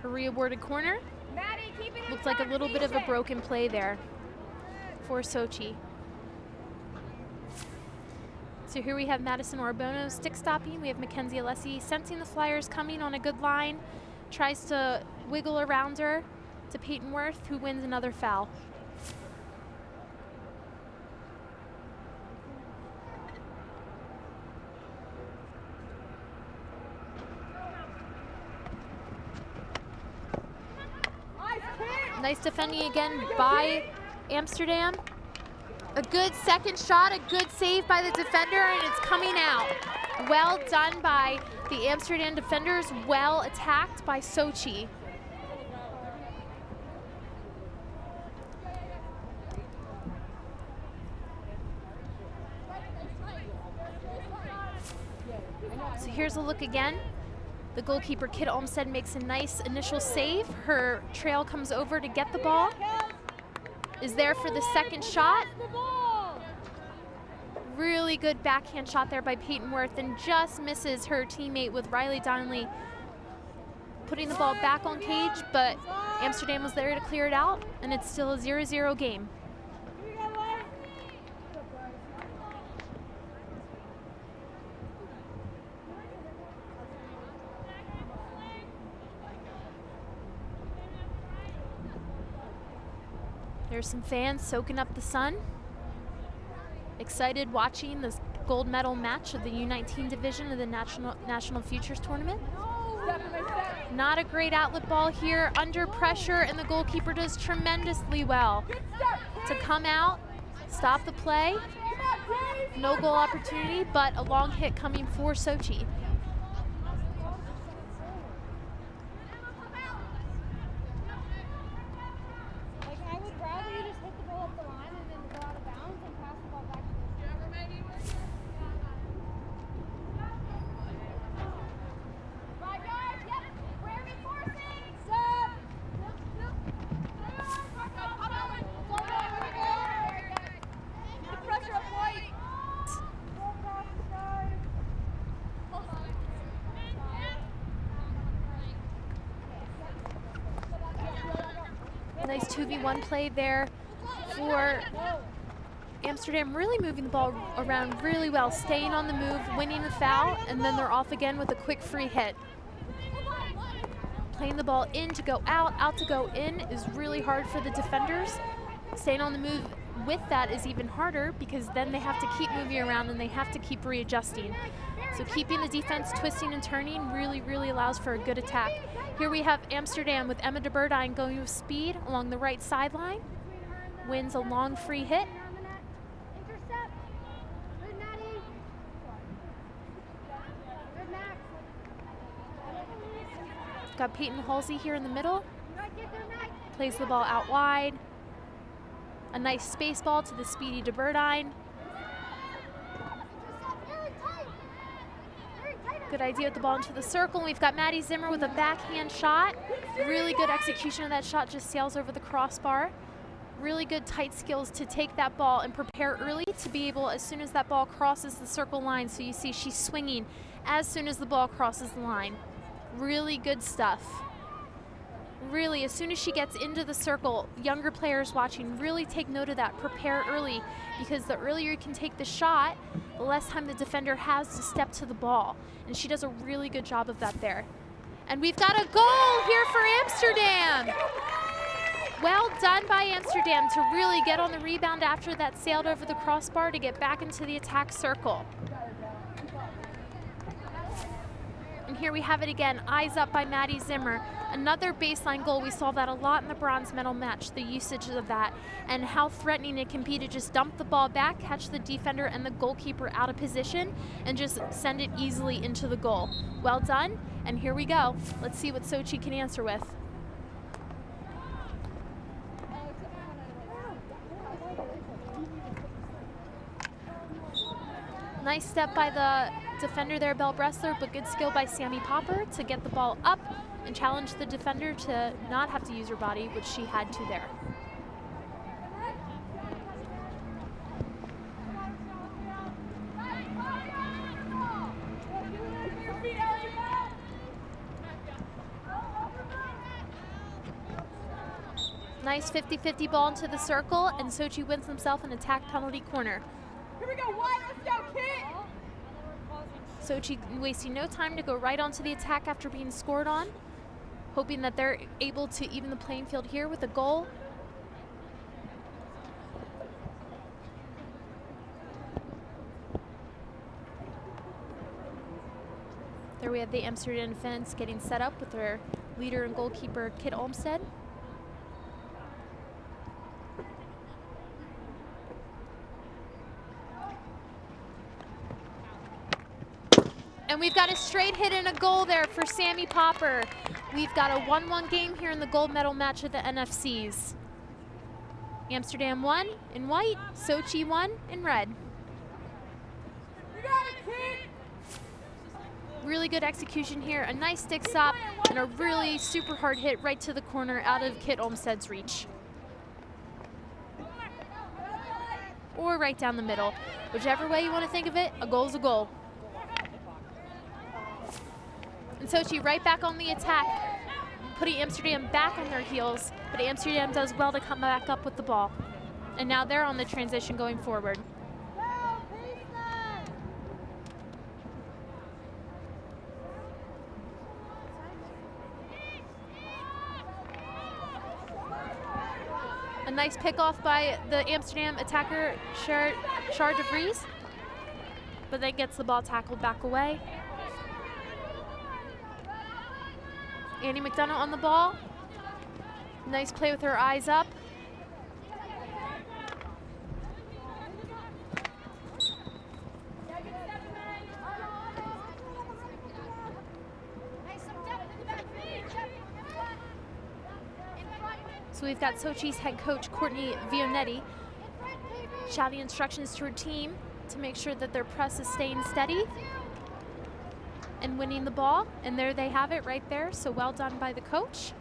A re-awarded corner. Looks like a little bit of a broken play there for Sochi. So here we have Madison Orbono stick stopping. We have Mackenzie Alessi sensing the Flyers coming on a good line. Tries to wiggle around her to Peyton Worth, who wins another foul. Nice defending again by Amsterdam. A good second shot, a good save by the defender, and it's coming out. Well done by the Amsterdam defenders, well attacked by Sochi. So here's a look again. The goalkeeper, Kit Olmsted, makes a nice initial save. Her trail comes over to get the ball. Is there for the second shot. Really good backhand shot there by Peyton Worth, and just misses her teammate with Riley Donnelly putting the ball back on cage, but Amsterdam was there to clear it out, and it's still a 0-0 game. There's some fans soaking up the sun. Excited watching this gold medal match of the U-19 division of the National Futures Tournament. Not a great outlet ball here, under pressure, and the goalkeeper does tremendously well to come out, stop the play. No goal opportunity, but a long hit coming for Sochi. Nice 2v1 play there for Amsterdam, really moving the ball around really well, staying on the move, winning the foul, and then they're off again with a quick free hit. Playing the ball in to go out, out to go in is really hard for the defenders. Staying on the move with that is even harder because then they have to keep moving around and they have to keep readjusting. So keeping the defense twisting and turning really, really allows for a good attack. Here we have Amsterdam with Emma de Burdine going with speed along the right sideline. Wins a long free hit. Got Peyton Halsey here in the middle. Plays the ball out wide. A nice space ball to the speedy de Burdine. Good idea with the ball into the circle. We've got Maddie Zimmer with a backhand shot. Really good execution of that shot, just sails over the crossbar. Really good tight skills to take that ball and prepare early to be able, as soon as that ball crosses the circle line, so you see she's swinging as soon as the ball crosses the line. Really good stuff. Really, as soon as she gets into the circle, younger players watching, really take note of that. Prepare early, because the earlier you can take the shot, the less time the defender has to step to the ball. And she does a really good job of that there. And we've got a goal here for Amsterdam. Well done by Amsterdam to really get on the rebound after that sailed over the crossbar to get back into the attack circle. And here we have it again, eyes up by Maddie Zimmer. Another baseline goal. We saw that a lot in the bronze medal match, the usage of that, and how threatening it can be to just dump the ball back, catch the defender and the goalkeeper out of position, and just send it easily into the goal. Well done, and here we go. Let's see what Sochi can answer with. Nice step by the defender there, Belle Bressler, but good skill by Sammy Popper to get the ball up and challenge the defender to not have to use her body, which she had to there. Nice 50-50 ball into the circle, and Sochi wins himself an attack penalty corner. Here we go, wide, let's go, kid! Sochi wasting no time to go right onto the attack after being scored on, hoping that they're able to even the playing field here with a goal. There we have the Amsterdam defense getting set up with their leader and goalkeeper, Kit Olmsted. And we've got a straight hit and a goal there for Sammy Popper. We've got a 1-1 game here in the gold medal match at the NFCs. Amsterdam won in white, Sochi won in red. You got it, kid! Really good execution here, a nice stick stop, and a really super hard hit right to the corner out of Kit Olmsted's reach. Or right down the middle. Whichever way you want to think of it, a goal's a goal. And Sochi right back on the attack, putting Amsterdam back on their heels, but Amsterdam does well to come back up with the ball. And now they're on the transition going forward. A nice pickoff by the Amsterdam attacker, Char de Vries, but then gets the ball tackled back away. Annie McDonough on the ball. Nice play with her eyes up. So we've got Sochi's head coach, Courtney Vionetti, shouting instructions to her team to make sure that their press is staying steady and winning the ball. And there they have it right there. So well done by the coach.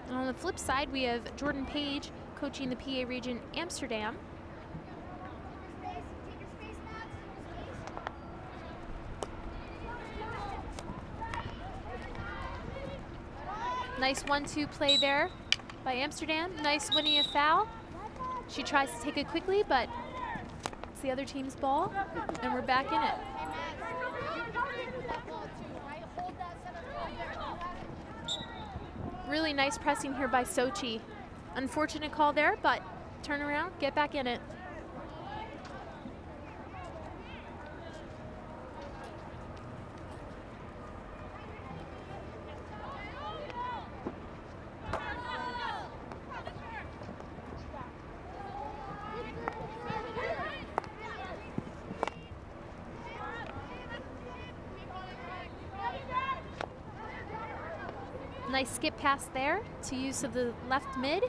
And on the flip side, we have Jordan Page coaching the PA region Amsterdam. Nice 1-2 play there by Amsterdam. Nice winning a foul. She tries to take it quickly, but it's the other team's ball, and we're back in it. Really nice pressing here by Sochi. Unfortunate call there, but turn around, get back in it. Nice skip pass there to use of the left mid.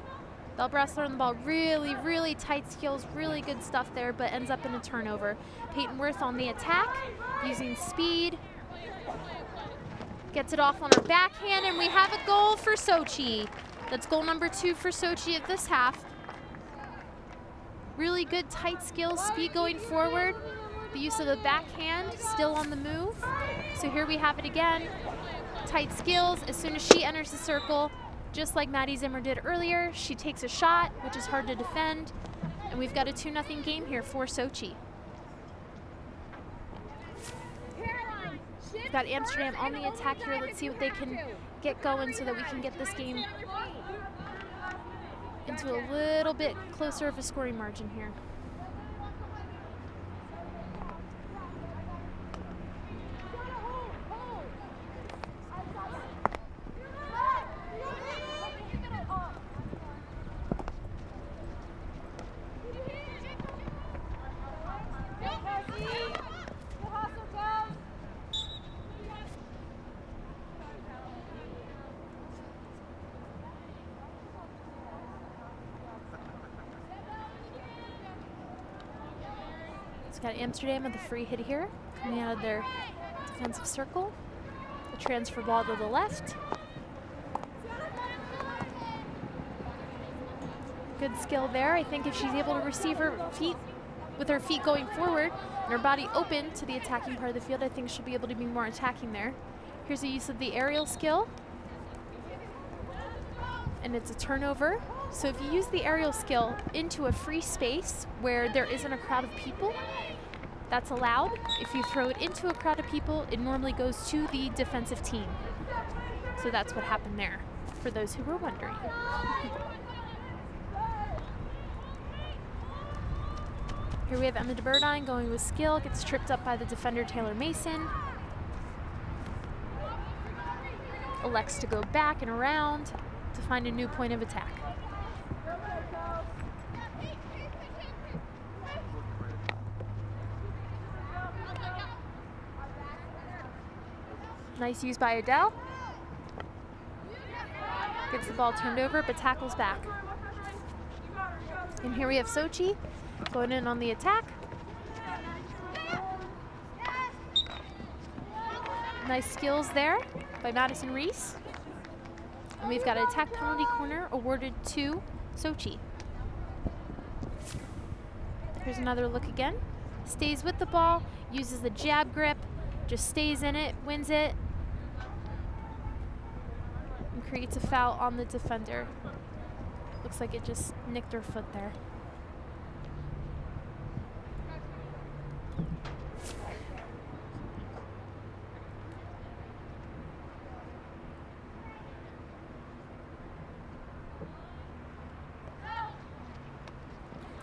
Belle Bressler on the ball, really tight skills, really good stuff there, but ends up in a turnover. Peyton Worth on the attack, using speed. Gets it off on her backhand, and we have a goal for Sochi. That's goal number 2 for Sochi at this half. Really good tight skills, speed going forward. The use of the backhand, still on the move. So here we have it again. Tight skills. As soon as she enters the circle, just like Maddie Zimmer did earlier, she takes a shot, which is hard to defend, and we've got a 2-0 game here for Sochi. We've got Amsterdam on the attack here. Let's see what they can get going so that we can get this game into a little bit closer of a scoring margin here. Got Amsterdam with a free hit here, coming out of their defensive circle. A transfer ball to the left. Good skill there. I think if she's able to receive her feet with her feet going forward and her body open to the attacking part of the field, I think she'll be able to be more attacking there. Here's a use of the aerial skill. And it's a turnover. So if you use the aerial skill into a free space where there isn't a crowd of people, that's allowed. If you throw it into a crowd of people, it normally goes to the defensive team. So that's what happened there, for those who were wondering. Here we have Emma DeBurdine going with skill, gets tripped up by the defender Taylor Mason. Elects to go back and around to find a new point of attack. Nice use by Adele. Gets the ball turned over, but tackles back. And here we have Sochi going in on the attack. Nice skills there by Madison Reese. And we've got an attack penalty corner awarded to Sochi. Here's another look again. Stays with the ball, uses the jab grip, just stays in it, wins it, and creates a foul on the defender. Looks like it just nicked her foot there.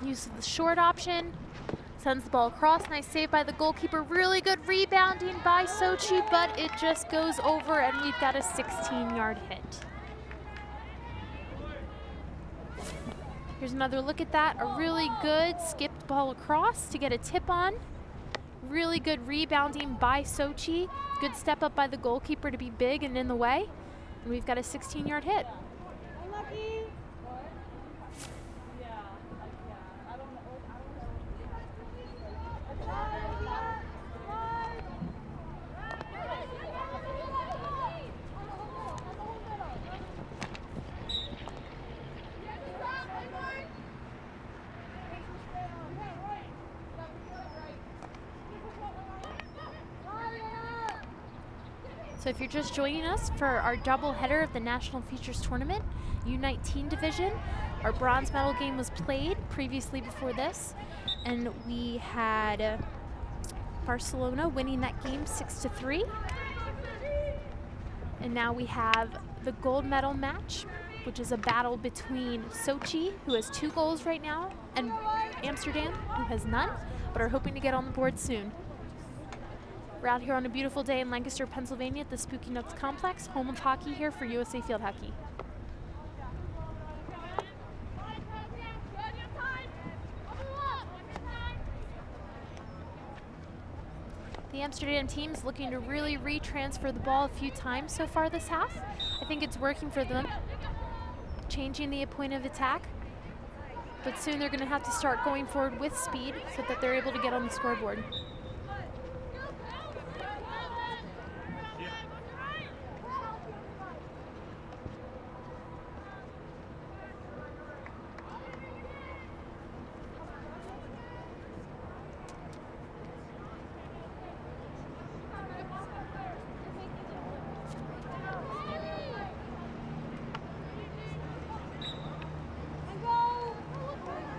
Use of the short option. Sends the ball across. Nice save by the goalkeeper. Really good rebounding by Sochi, but it just goes over, and we've got a 16-yard hit. Here's another look at that. A really good skipped ball across to get a tip on. Really good rebounding by Sochi. Good step up by the goalkeeper to be big and in the way. And we've got a 16-yard hit. So if you're just joining us for our double header of the National Features Tournament, U-19 division, our bronze medal game was played previously before this, and we had Barcelona winning that game 6-3. And now we have the gold medal match, which is a battle between Sochi, who has 2 goals right now, and Amsterdam, who has none, but are hoping to get on the board soon. We're out here on a beautiful day in Lancaster, Pennsylvania at the Spooky Nooks Complex, home of hockey here for USA Field Hockey. The Amsterdam team's looking to really retransfer the ball a few times so far this half. I think it's working for them, changing the point of attack. But soon they're going to have to start going forward with speed so that they're able to get on the scoreboard.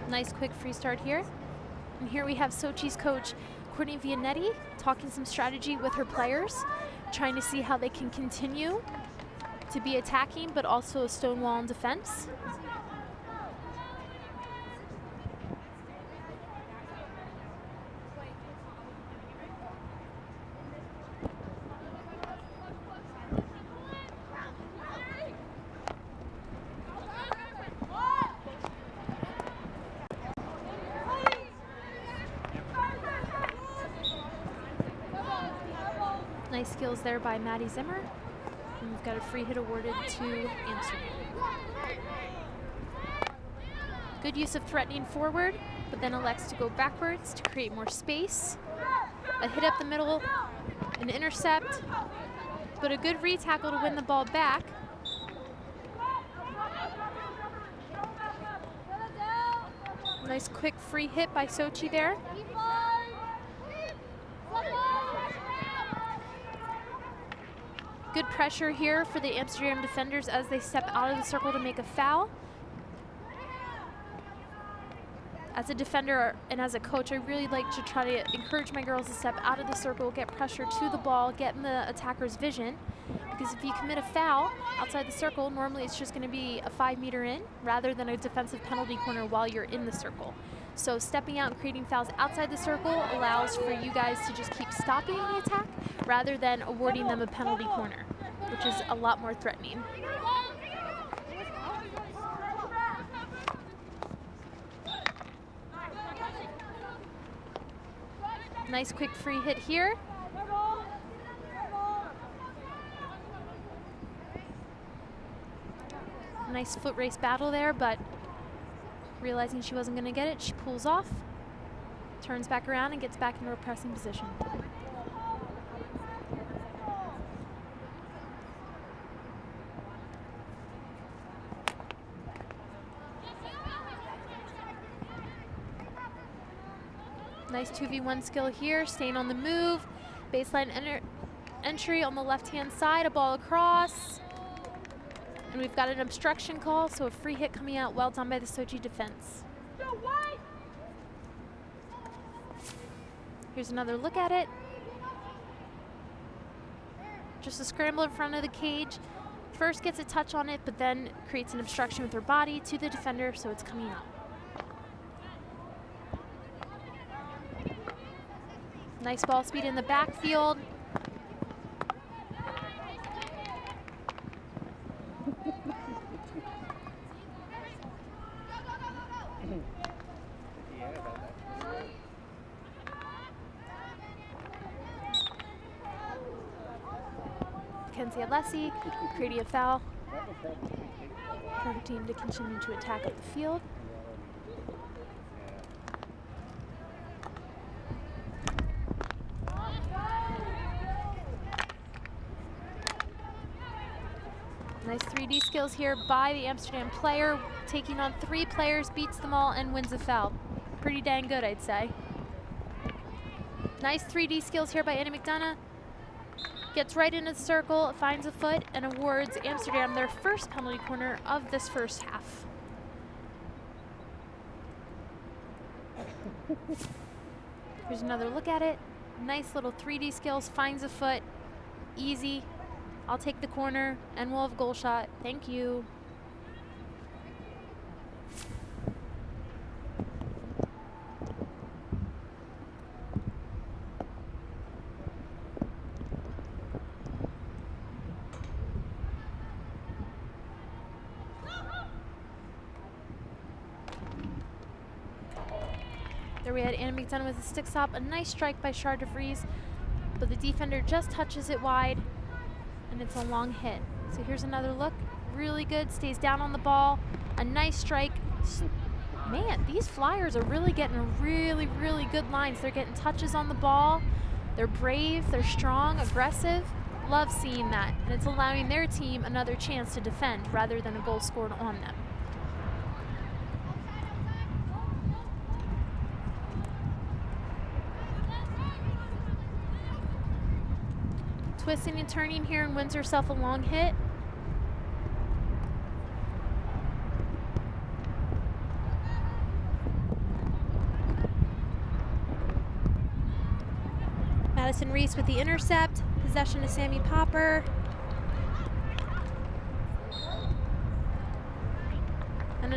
Nice quick free start here. And here we have Sochi's coach, Courtney Vianetti, talking some strategy with her players, trying to see how they can continue to be attacking, but also a stone wall in defense. Nice skills there by Maddie Zimmer. And we've got a free hit awarded to Amsterdam. Good use of threatening forward, but then elects to go backwards to create more space. A hit up the middle, an intercept, but a good re-tackle to win the ball back. Nice quick free hit by Sochi there. Good pressure here for the Amsterdam defenders as they step out of the circle to make a foul. As a defender and as a coach, I really like to try to encourage my girls to step out of the circle, get pressure to the ball, get in the attacker's vision. Because if you commit a foul outside the circle, normally it's just going to be a 5 meter in rather than a defensive penalty corner while you're in the circle. So stepping out and creating fouls outside the circle allows for you guys to just keep stopping the attack rather than awarding them a penalty corner, which is a lot more threatening. Nice quick free hit here. Nice foot race battle there, but realizing she wasn't going to get it, she pulls off, turns back around, and gets back into a pressing position. Nice 2v1 skill here, staying on the move. Baseline entry on the left-hand side, a ball across. And we've got an obstruction call, so a free hit coming out. Well done by the Sochi defense. Here's another look at it. Just a scramble in front of the cage. First gets a touch on it, but then creates an obstruction with her body to the defender, so it's coming out. Nice ball speed in the backfield. Kenzie Alessi creating a foul for her team to continue to attack up the field. Nice 3D skills here by the Amsterdam player. Taking on 3 players, beats them all, and wins a foul. Pretty dang good, I'd say. Nice 3D skills here by Anna McDonough. Gets right into the circle, finds a foot, and awards Amsterdam their first penalty corner of this first half. Here's another look at it. Nice little 3D skills, finds a foot, easy. I'll take the corner, and we'll have goal shot. Thank you. There we had Anna McDonough with a stick stop. A nice strike by Char DeVries, but the defender just touches it wide, and it's a long hit. So here's another look. Really good, stays down on the ball. A nice strike. Man, these Flyers are really getting really, really good lines. They're getting touches on the ball. They're brave, they're strong, aggressive. Love seeing that. And it's allowing their team another chance to defend rather than a goal scored on them. Twisting and turning here and wins herself a long hit. Madison Reese with the intercept. Possession to Sammy Popper.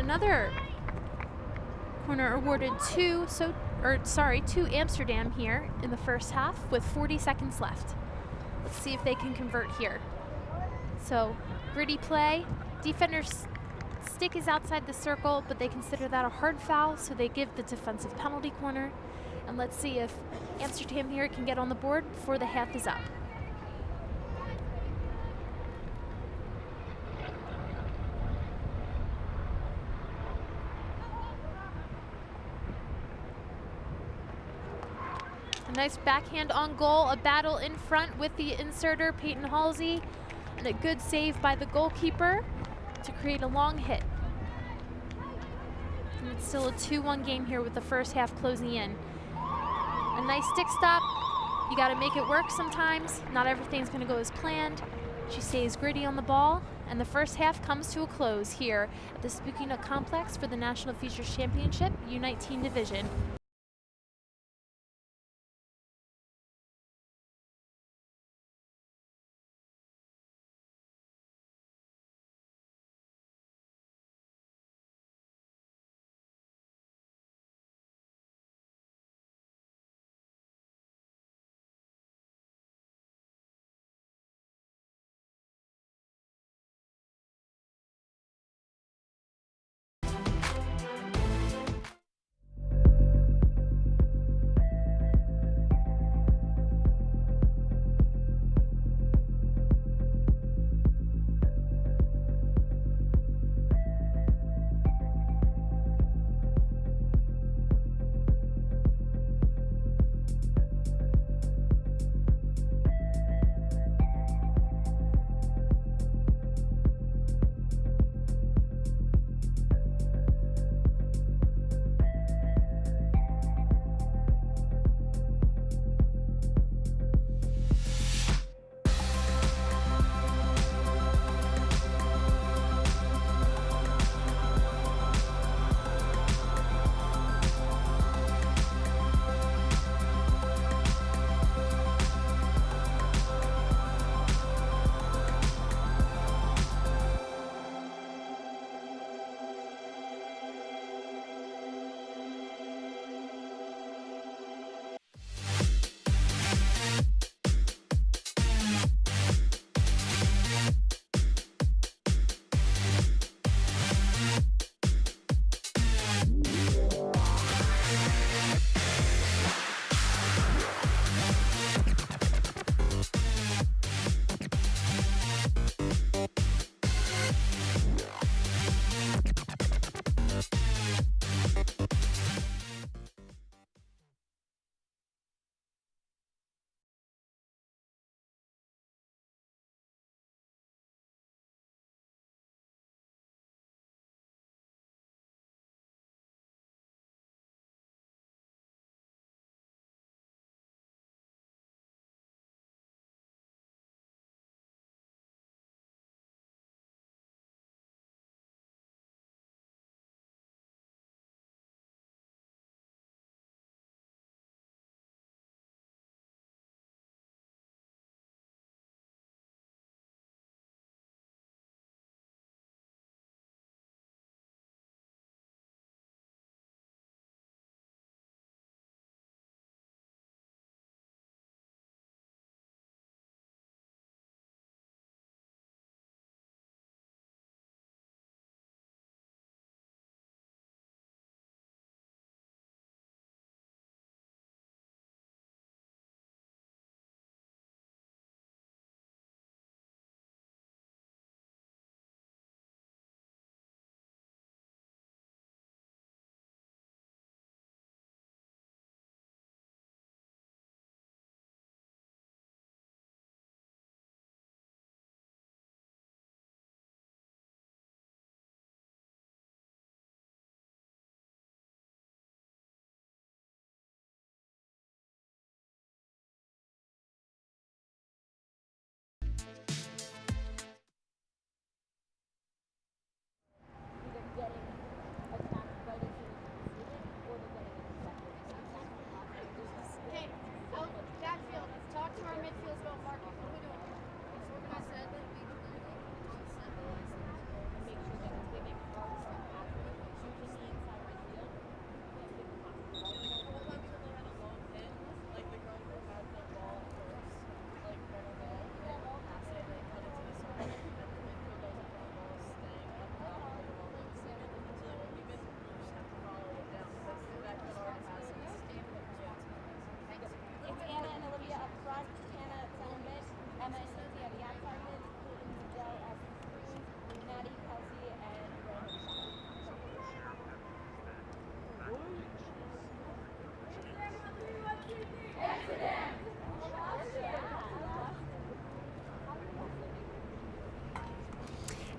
another corner awarded to Amsterdam here in the first half with 40 seconds left. Let's see if they can convert here. So gritty play. Defender's stick is outside the circle, but they consider that a hard foul, so they give the defensive penalty corner. And let's see if Amsterdam here can get on the board before the half is up. A nice backhand on goal, a battle in front with the inserter, Peyton Halsey, and a good save by the goalkeeper to create a long hit. And it's still a 2-1 game here with the first half closing in. A nice stick stop. You got to make it work sometimes. Not everything's going to go as planned. She stays gritty on the ball, and the first half comes to a close here at the Spooky Nook Complex for the National Features Championship U-19 division.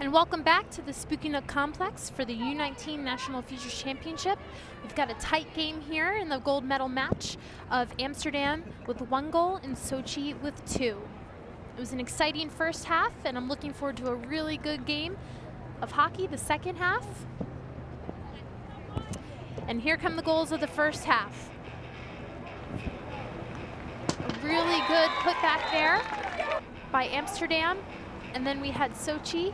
And welcome back to the Spooky Nook Complex for the U-19 National Futures Championship. We've got a tight game here in the gold medal match of Amsterdam with 1 goal and Sochi with 2. It was an exciting first half, and I'm looking forward to a really good game of hockey the second half. And here come the goals of the first half. A really good putback there by Amsterdam, and then we had Sochi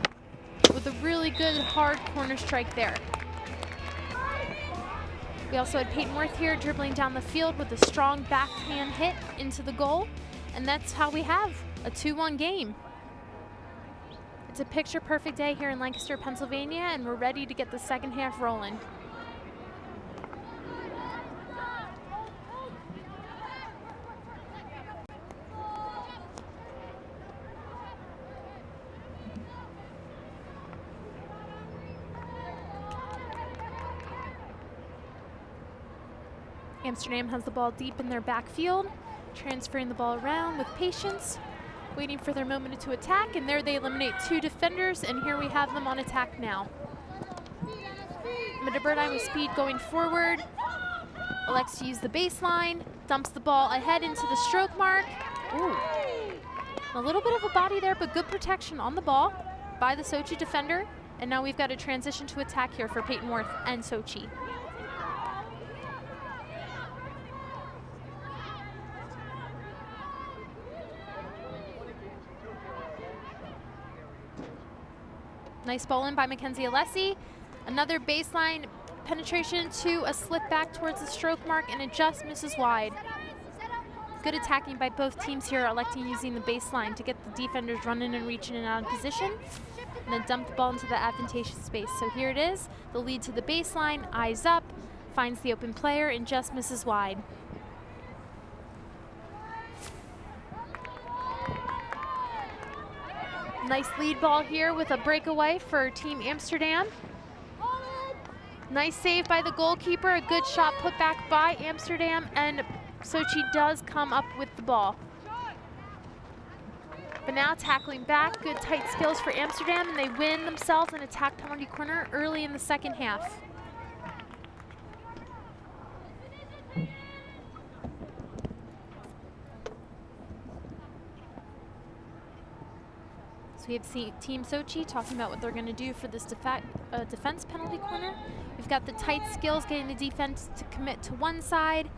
with a really good hard corner strike there. We also had Peyton Worth here dribbling down the field with a strong backhand hit into the goal, and that's how we have a 2-1 game. It's a picture-perfect day here in Lancaster, Pennsylvania, and we're ready to get the second half rolling. Amsterdam has the ball deep in their backfield, transferring the ball around with patience, waiting for their moment to attack, and there they eliminate 2 defenders, and here we have them on attack now. Burdine with speed going forward, elects to use the baseline, dumps the ball ahead into the stroke mark. Ooh. A little bit of a body there, but good protection on the ball by the Sochi defender, and now we've got a transition to attack here for Peyton Worth and Sochi. Nice ball in by Mackenzie Alessi. Another baseline penetration to a slip back towards the stroke mark, and it just misses wide. Good attacking by both teams here, electing using the baseline to get the defenders running and reaching and out of position, and then dump the ball into the advantageous space. So here it is, the lead to the baseline, eyes up, finds the open player, and just misses wide. Nice lead ball here with a breakaway for Team Amsterdam. Nice save by the goalkeeper, a good shot put back by Amsterdam, and Sochi does come up with the ball. But now tackling back, good tight skills for Amsterdam, and they win themselves an attack penalty corner early in the second half. So we have Team Sochi talking about what they're going to do for this defense penalty corner. We've got the tight skills, getting the defense to commit to one side,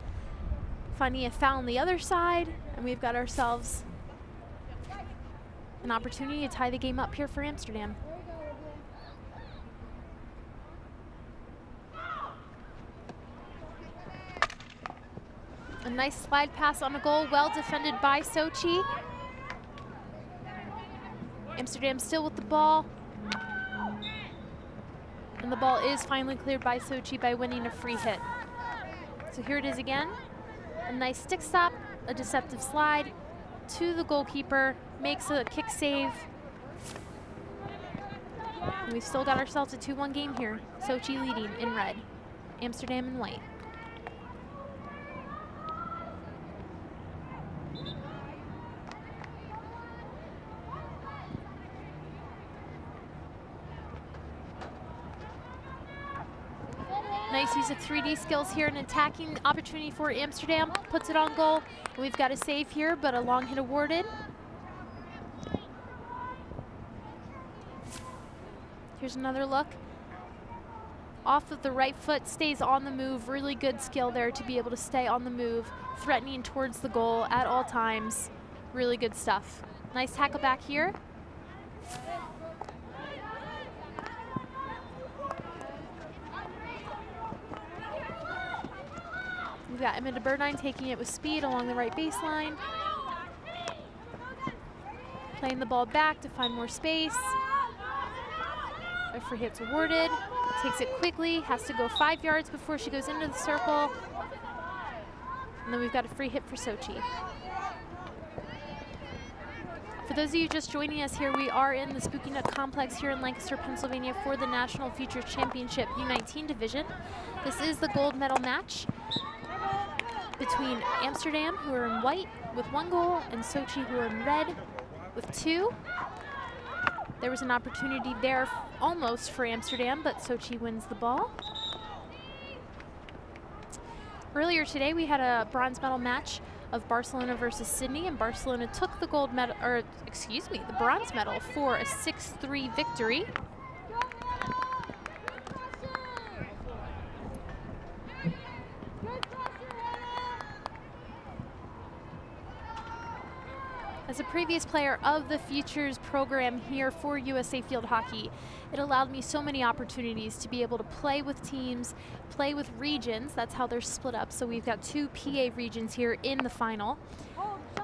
finding a foul on the other side, and we've got ourselves an opportunity to tie the game up here for Amsterdam. A nice slide pass on a goal, well defended by Sochi. Amsterdam still with the ball. And the ball is finally cleared by Sochi by winning a free hit. So here it is again. A nice stick stop, a deceptive slide to the goalkeeper, makes a kick save. And we've still got ourselves a 2-1 game here. Sochi leading in red, Amsterdam in white. Nice use of 3D skills here, an attacking opportunity for Amsterdam, puts it on goal. And we've got a save here, but a long hit awarded. Here's another look. Off of the right foot, stays on the move. Really good skill there to be able to stay on the move, threatening towards the goal at all times. Really good stuff. Nice tackle back here. We've got Burdine taking it with speed along the right baseline. Playing the ball back to find more space. A free hit's awarded. Takes it quickly, has to go 5 yards before she goes into the circle. And then we've got a free hit for Sochi. For those of you just joining us here, we are in the Spooky Nook Complex here in Lancaster, Pennsylvania for the National Futures Championship U-19 division. This is the gold medal match between Amsterdam, who are in white with 1 goal, and Sochi, who are in red with 2. There was an opportunity there almost for Amsterdam, but Sochi wins the ball. Earlier today, we had a bronze medal match of Barcelona versus Sydney, and Barcelona took the gold medal, or excuse me, the bronze medal for a 6-3 victory. As a previous player of the Futures program here for USA Field Hockey, it allowed me so many opportunities to be able to play with teams, play with regions. That's how they're split up. So we've got 2 PA regions here in the final.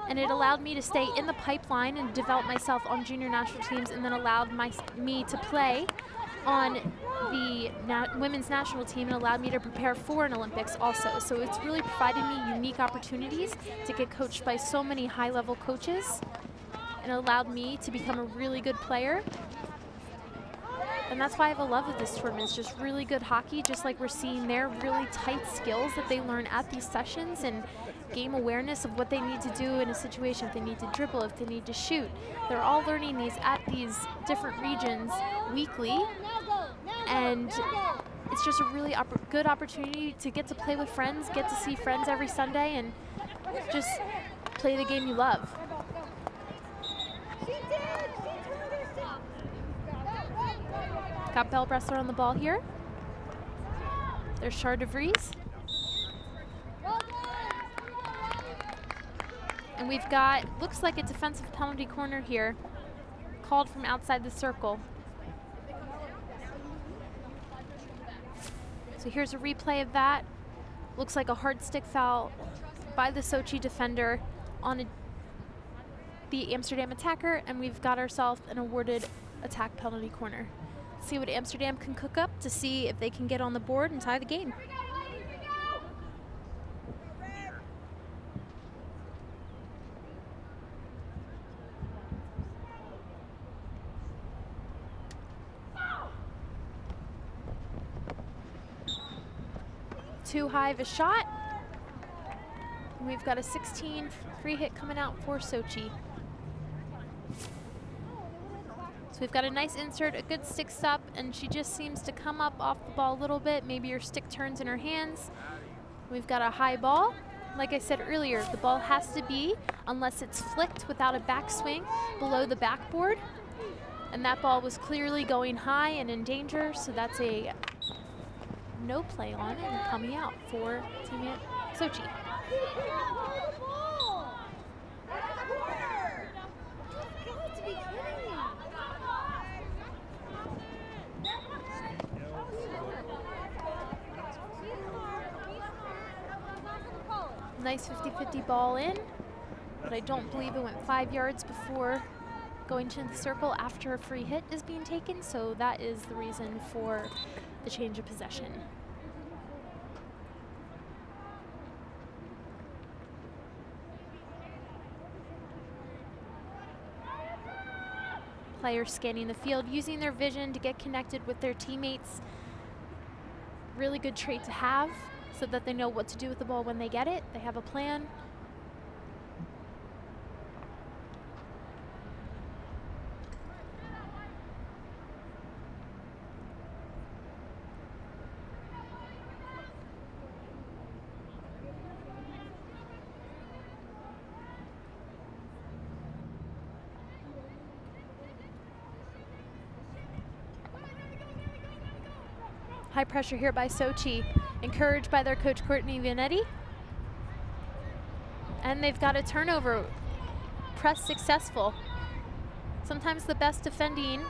And it allowed me to stay in the pipeline and develop myself on junior national teams, and then allowed me to play on the women's national team and allowed me to prepare for an Olympics also. So it's really provided me unique opportunities to get coached by so many high-level coaches, and allowed me to become a really good player. And that's why I have a love of this tournament. It's just really good hockey, just like we're seeing there, really tight skills that they learn at these sessions, and game awareness of what they need to do in a situation, if they need to dribble, if they need to shoot. They're all learning these at these different regions weekly, and it's just a really good opportunity to get to play with friends, get to see friends every Sunday, and just play the game you love. Got Belle Bressler on the ball here. There's Char de Vries. And we've got, looks like a defensive penalty corner here, called from outside the circle. So here's a replay of that. Looks like a hard stick foul by the Sochi defender on the Amsterdam attacker, and we've got ourselves an awarded attack penalty corner. See what Amsterdam can cook up to see if they can get on the board and tie the game. Too high of a shot. And we've got a 16 free hit coming out for Sochi. So we've got a nice insert, a good stick stop, and she just seems to come up off the ball a little bit. Maybe her stick turns in her hands. We've got a high ball. Like I said earlier, the ball has to be, unless it's flicked without a backswing, below the backboard. And that ball was clearly going high and in danger, so that's a no play on it and coming out for Team Sochi. Nice 50-50 ball in, but I don't believe it went 5 yards before going to the circle after a free hit is being taken, so that is the reason for the change of possession. Players scanning the field, using their vision to get connected with their teammates. Really good trait to have so that they know what to do with the ball when they get it. They have a plan. High pressure here by Sochi, encouraged by their coach Courtney Vanetti. And they've got a turnover. Press successful. Sometimes the best defending,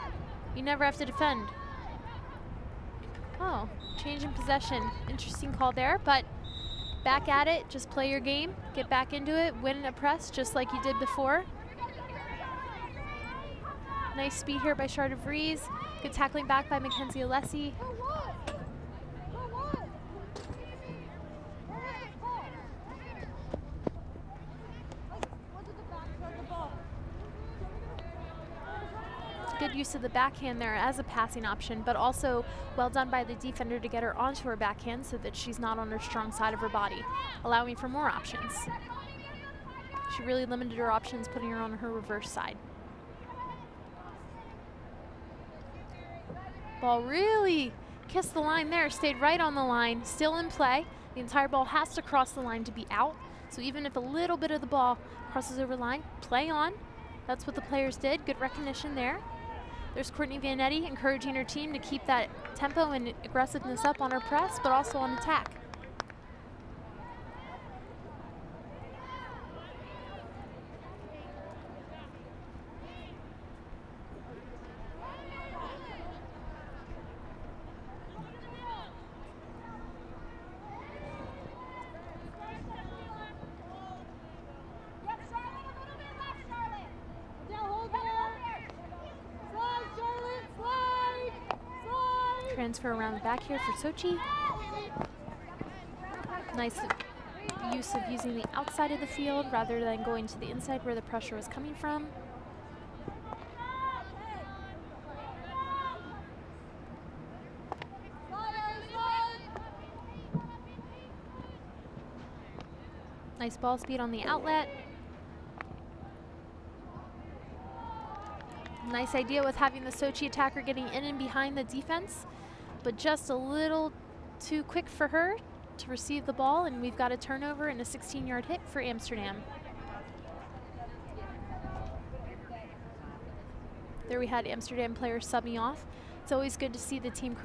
you never have to defend. Oh, change in possession. Interesting call there, but back at it. Just play your game, get back into it, win a press just like you did before. Nice speed here by Char de Vries. Good tackling back by Mackenzie Alessi. Good use of the backhand there as a passing option, but also well done by the defender to get her onto her backhand so that she's not on her strong side of her body, allowing for more options. She really limited her options, putting her on her reverse side. Ball really kissed the line there, stayed right on the line, still in play. The entire ball has to cross the line to be out. So even if a little bit of the ball crosses over the line, play on. That's what the players did. Good recognition there. There's Courtney Vanetti encouraging her team to keep that tempo and aggressiveness up on her press, but also on attack. Transfer around the back here for Sochi. Nice use of using the outside of the field rather than going to the inside where the pressure was coming from. Nice ball speed on the outlet. Nice idea with having the Sochi attacker getting in and behind the defense, but just a little too quick for her to receive the ball, and we've got a turnover and a 16-yard hit for Amsterdam. There we had Amsterdam players subbing off. It's always good to see the team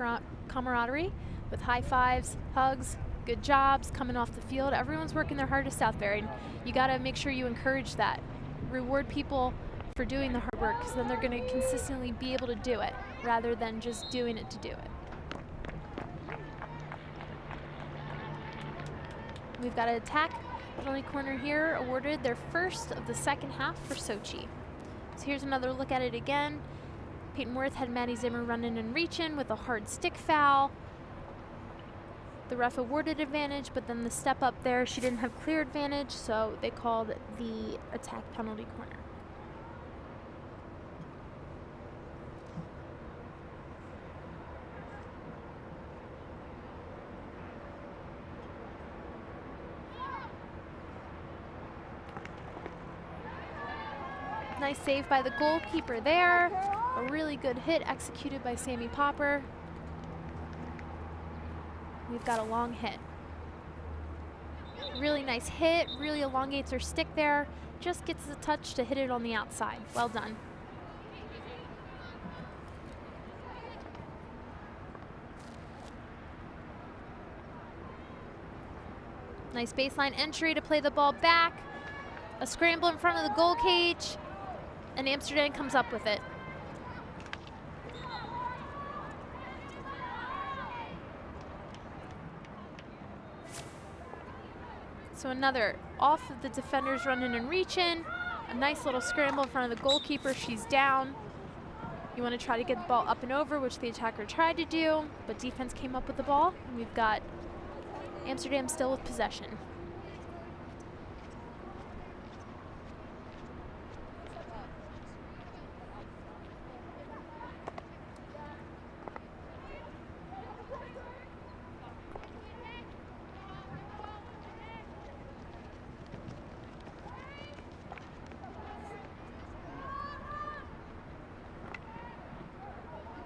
camaraderie with high fives, hugs, good jobs coming off the field. Everyone's working their hardest out there, and you got to make sure you encourage that. Reward people for doing the hard work, because then they're going to consistently be able to do it rather than just doing it to do it. We've got an attack penalty corner here, awarded their first of the second half for Sochi. So here's another look at it again. Peyton Worth had Maddie Zimmer running and reaching with a hard stick foul. The ref awarded advantage, but then the step up there, she didn't have clear advantage, so they called the attack penalty corner. Nice save by the goalkeeper there. A really good hit executed by Sammy Popper. We've got a long hit. Really nice hit, really elongates her stick there. Just gets the touch to hit it on the outside. Well done. Nice baseline entry to play the ball back. A scramble in front of the goal cage, and Amsterdam comes up with it. So another off of the defenders running and reaching. A nice little scramble in front of the goalkeeper. She's down. You want to try to get the ball up and over, which the attacker tried to do, but defense came up with the ball. And we've got Amsterdam still with possession.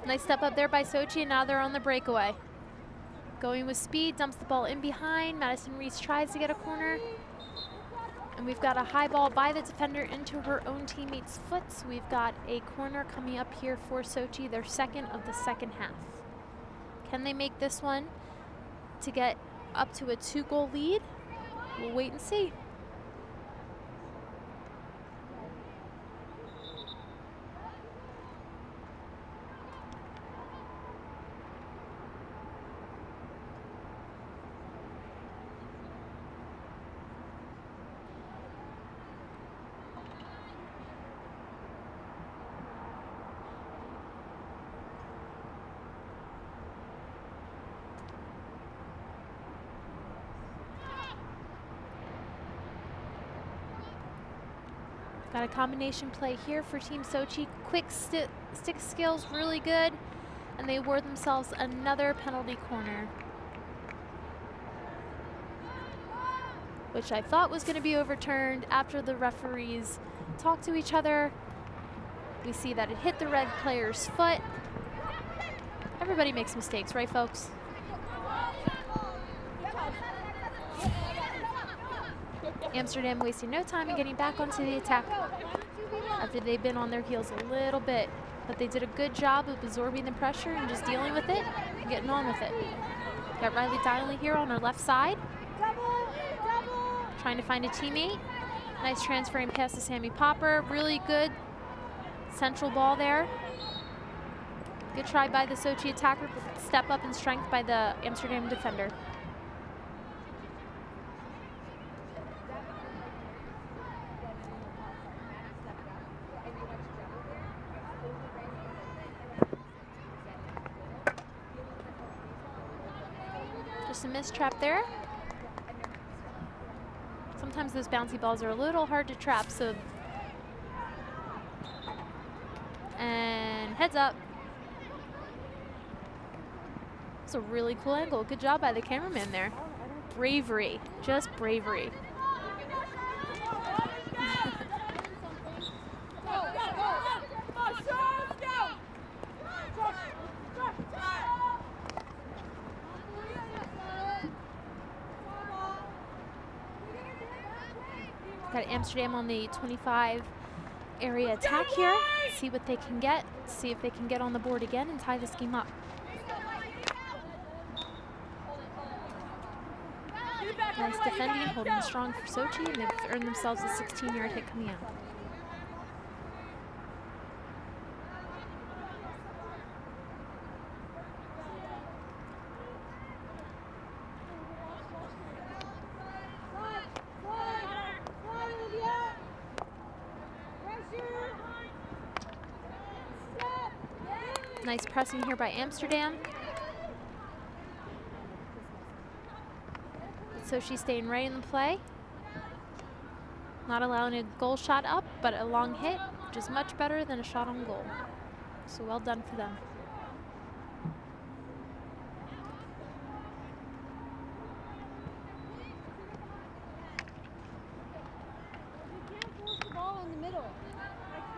Nice step up there by Sochi, and now they're on the breakaway. Going with speed, dumps the ball in behind. Madison Reese tries to get a corner. And we've got a high ball by the defender into her own teammate's foot. So we've got a corner coming up here for Sochi, their second of the second half. Can they make this one to get up to a 2-goal lead? We'll wait and see. Got a combination play here for Team Sochi. Quick stick skills, really good. And they award themselves another penalty corner, which I thought was going to be overturned after the referees talked to each other. We see that it hit the red player's foot. Everybody makes mistakes, right, folks? Amsterdam wasting no time in getting back onto the attack after they've been on their heels a little bit. But they did a good job of absorbing the pressure and just dealing with it and getting on with it. Got Riley Donnelly here on her left side, trying to find a teammate. Nice transferring pass to Sammy Popper. Really good central ball there. Good try by the Sochi attacker, but step up in strength by the Amsterdam defender. Just a missed trap there. Sometimes those bouncy balls are a little hard to trap, so. And heads up. It's a really cool angle. Good job by the cameraman there. Bravery, just bravery. Got Amsterdam on the 25 area attack here. See what they can get. See if they can get on the board again and tie this game up. Nice defending, holding strong for Sochi, and they've earned themselves a 16-yard hit coming out. Nice pressing here by Amsterdam. So she's staying right in the play. Not allowing a goal shot up, but a long hit, which is much better than a shot on goal. So well done for them. You can't force the ball in the middle.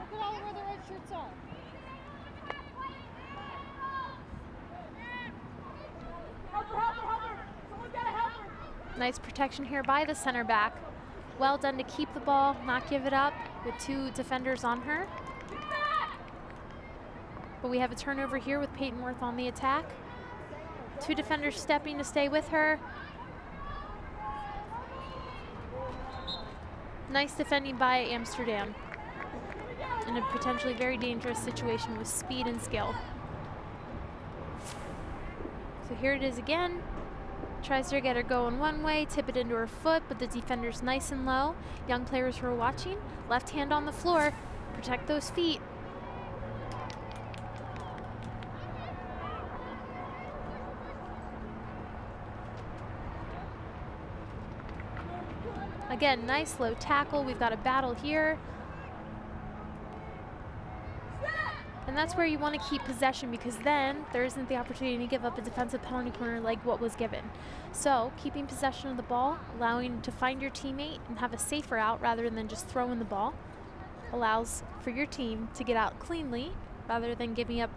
Look at all where the red shirts are. Nice protection here by the center back. Well done to keep the ball, not give it up, with two defenders on her. But we have a turnover here with Peyton Worth on the attack. Two defenders stepping to stay with her. Nice defending by Amsterdam in a potentially very dangerous situation with speed and skill. So here it is again. Tries to get her going one way, tip it into her foot, but the defender's nice and low. Young players who are watching, left hand on the floor, protect those feet. Again, nice low tackle. We've got a battle here. And that's where you want to keep possession, because then there isn't the opportunity to give up a defensive penalty corner like what was given. So keeping possession of the ball, allowing to find your teammate and have a safer out rather than just throwing the ball, allows for your team to get out cleanly rather than giving up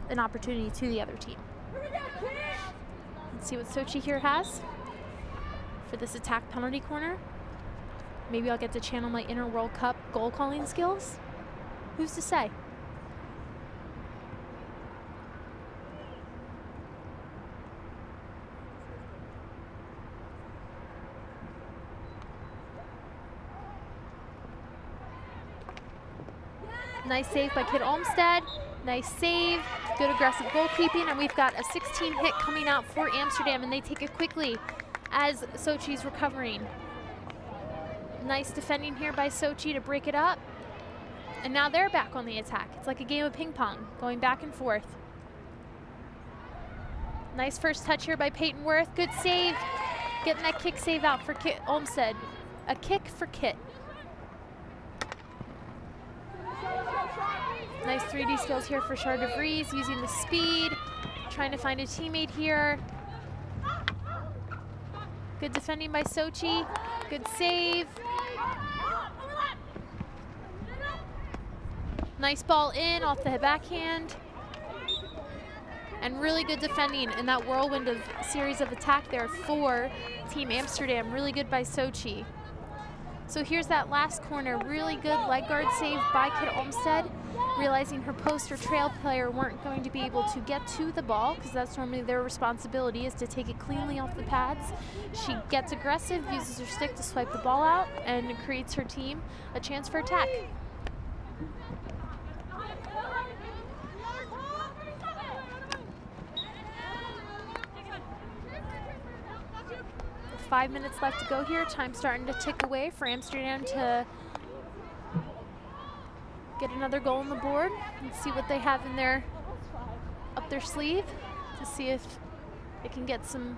an opportunity to the other team. Let's see what Sochi here has for this attack penalty corner. Maybe I'll get to channel my inner World Cup goal calling skills. Who's to say? Nice save by Kid Olmsted. Nice save. Good aggressive goalkeeping. And we've got a 16 hit coming out for Amsterdam, and they take it quickly as Sochi's recovering. Nice defending here by Sochi to break it up. And now they're back on the attack. It's like a game of ping pong, going back and forth. Nice first touch here by Peyton Worth. Good save. Getting that kick save out for Kit Olmsted. A kick for Kit. Nice 3D skills here for Char de Vries, using the speed, trying to find a teammate here. Good defending by Sochi. Good save. Nice ball in off the backhand. And really good defending in that whirlwind of series of attack there for Team Amsterdam. Really good by Sochi. So here's that last corner. Really good leg guard save by Kit Olmsted, realizing her post or trail player weren't going to be able to get to the ball, because that's normally their responsibility, is to take it cleanly off the pads. She gets aggressive, uses her stick to swipe the ball out, and creates her team a chance for attack. 5 minutes left to go here. Time starting to tick away for Amsterdam to get another goal on the board and see what they have in their up their sleeve to see if they can get some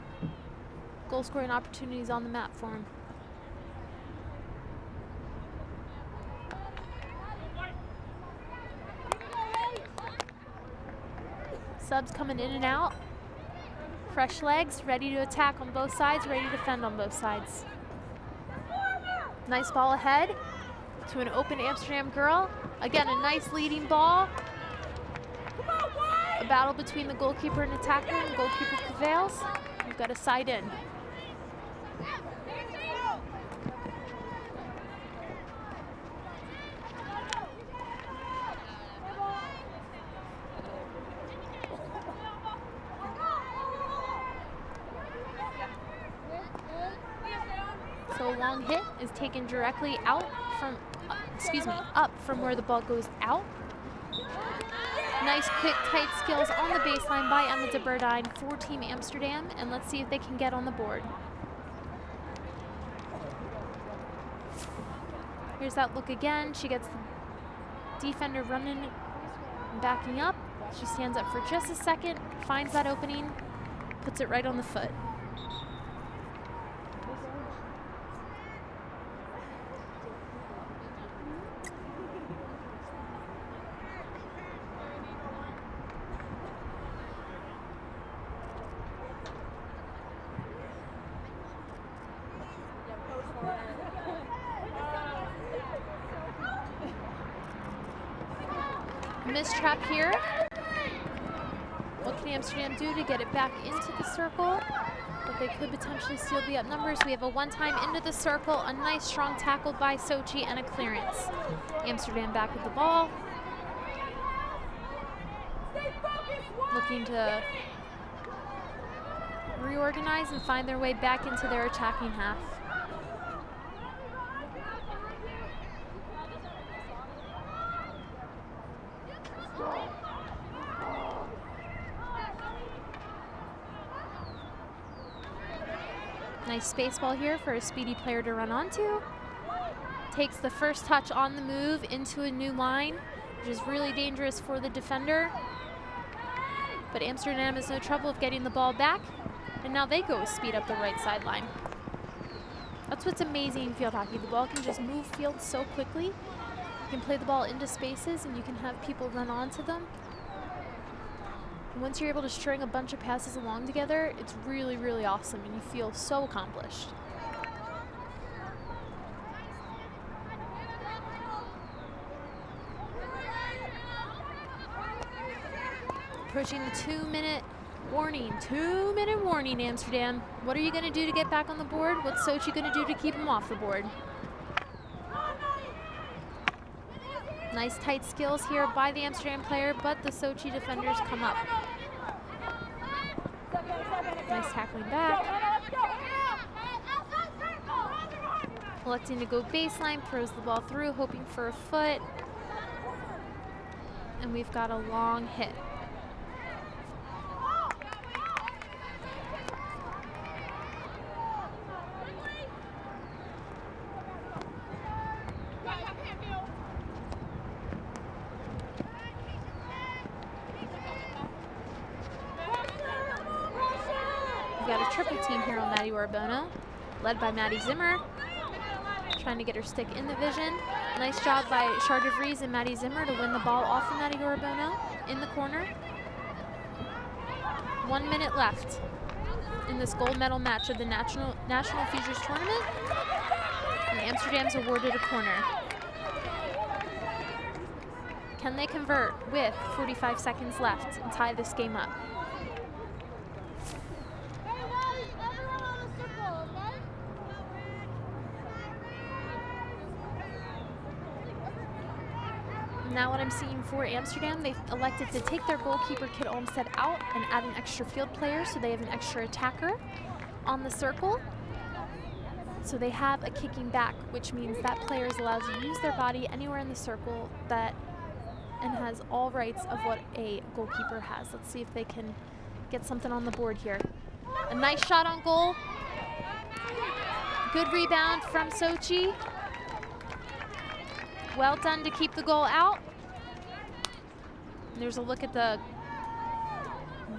goal scoring opportunities on the map for them. Subs coming in and out. Fresh legs, ready to attack on both sides, ready to defend on both sides. Nice ball ahead to an open Amsterdam girl. Again, a nice leading ball. A battle between the goalkeeper and attacker, and the goalkeeper prevails. We've got a side in. So a long hit is taken directly out from, up from where the ball goes out. Nice, quick, tight skills on the baseline by Emma de Burdijn for Team Amsterdam, and let's see if they can get on the board. Here's that look again. She gets the defender running and backing up. She stands up for just a second, finds that opening, puts it right on the foot. Mistrap here. What can Amsterdam do to get it back into the circle? But they could potentially still be up numbers. We have a one-time into the circle, a nice strong tackle by Sochi, and a clearance. Amsterdam back with the ball. Looking to reorganize and find their way back into their attacking half. Nice space ball here for a speedy player to run onto. Takes the first touch on the move into a new line, which is really dangerous for the defender. But Amsterdam has no trouble of getting the ball back, and now they go with speed up the right sideline. That's what's amazing in field hockey. The ball can just move field so quickly. You can play the ball into spaces, and you can have people run onto them. And once you're able to string a bunch of passes along together, it's really, really awesome, and you feel so accomplished. Approaching the 2-minute warning. 2-minute warning, Amsterdam. What are you going to do to get back on the board? What's Sochi going to do to keep them off the board? Nice tight skills here by the Amsterdam player, but the Sochi defenders come up. Nice tackling back. Electing to go baseline, throws the ball through, hoping for a foot. And we've got a long hit. Bono, led by Maddie Zimmer, trying to get her stick in the vision. Nice job by Char de Vries and Maddie Zimmer to win the ball off of Maddie Bono in the corner. 1 minute left in this gold medal match of the National Futures Tournament, and Amsterdam's awarded a corner. Can they convert with 45 seconds left and tie this game up? Now what I'm seeing for Amsterdam, they've elected to take their goalkeeper Kit Olmsted out and add an extra field player, so they have an extra attacker on the circle. So they have a kicking back, which means that player is allowed to use their body anywhere in the circle and has all rights of what a goalkeeper has. Let's see if they can get something on the board here. A nice shot on goal. Good rebound from Sochi. Well done to keep the goal out. And there's a look at the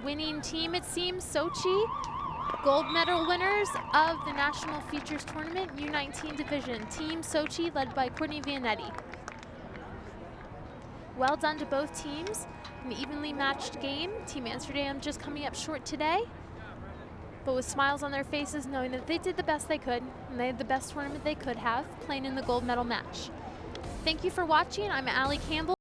winning team, it seems. Sochi, gold medal winners of the National Features Tournament U-19 division. Team Sochi led by Courtney Vianetti. Well done to both teams. An evenly matched game. Team Amsterdam just coming up short today, but with smiles on their faces, knowing that they did the best they could and they had the best tournament they could have, playing in the gold medal match. Thank you for watching. I'm Allie Campbell.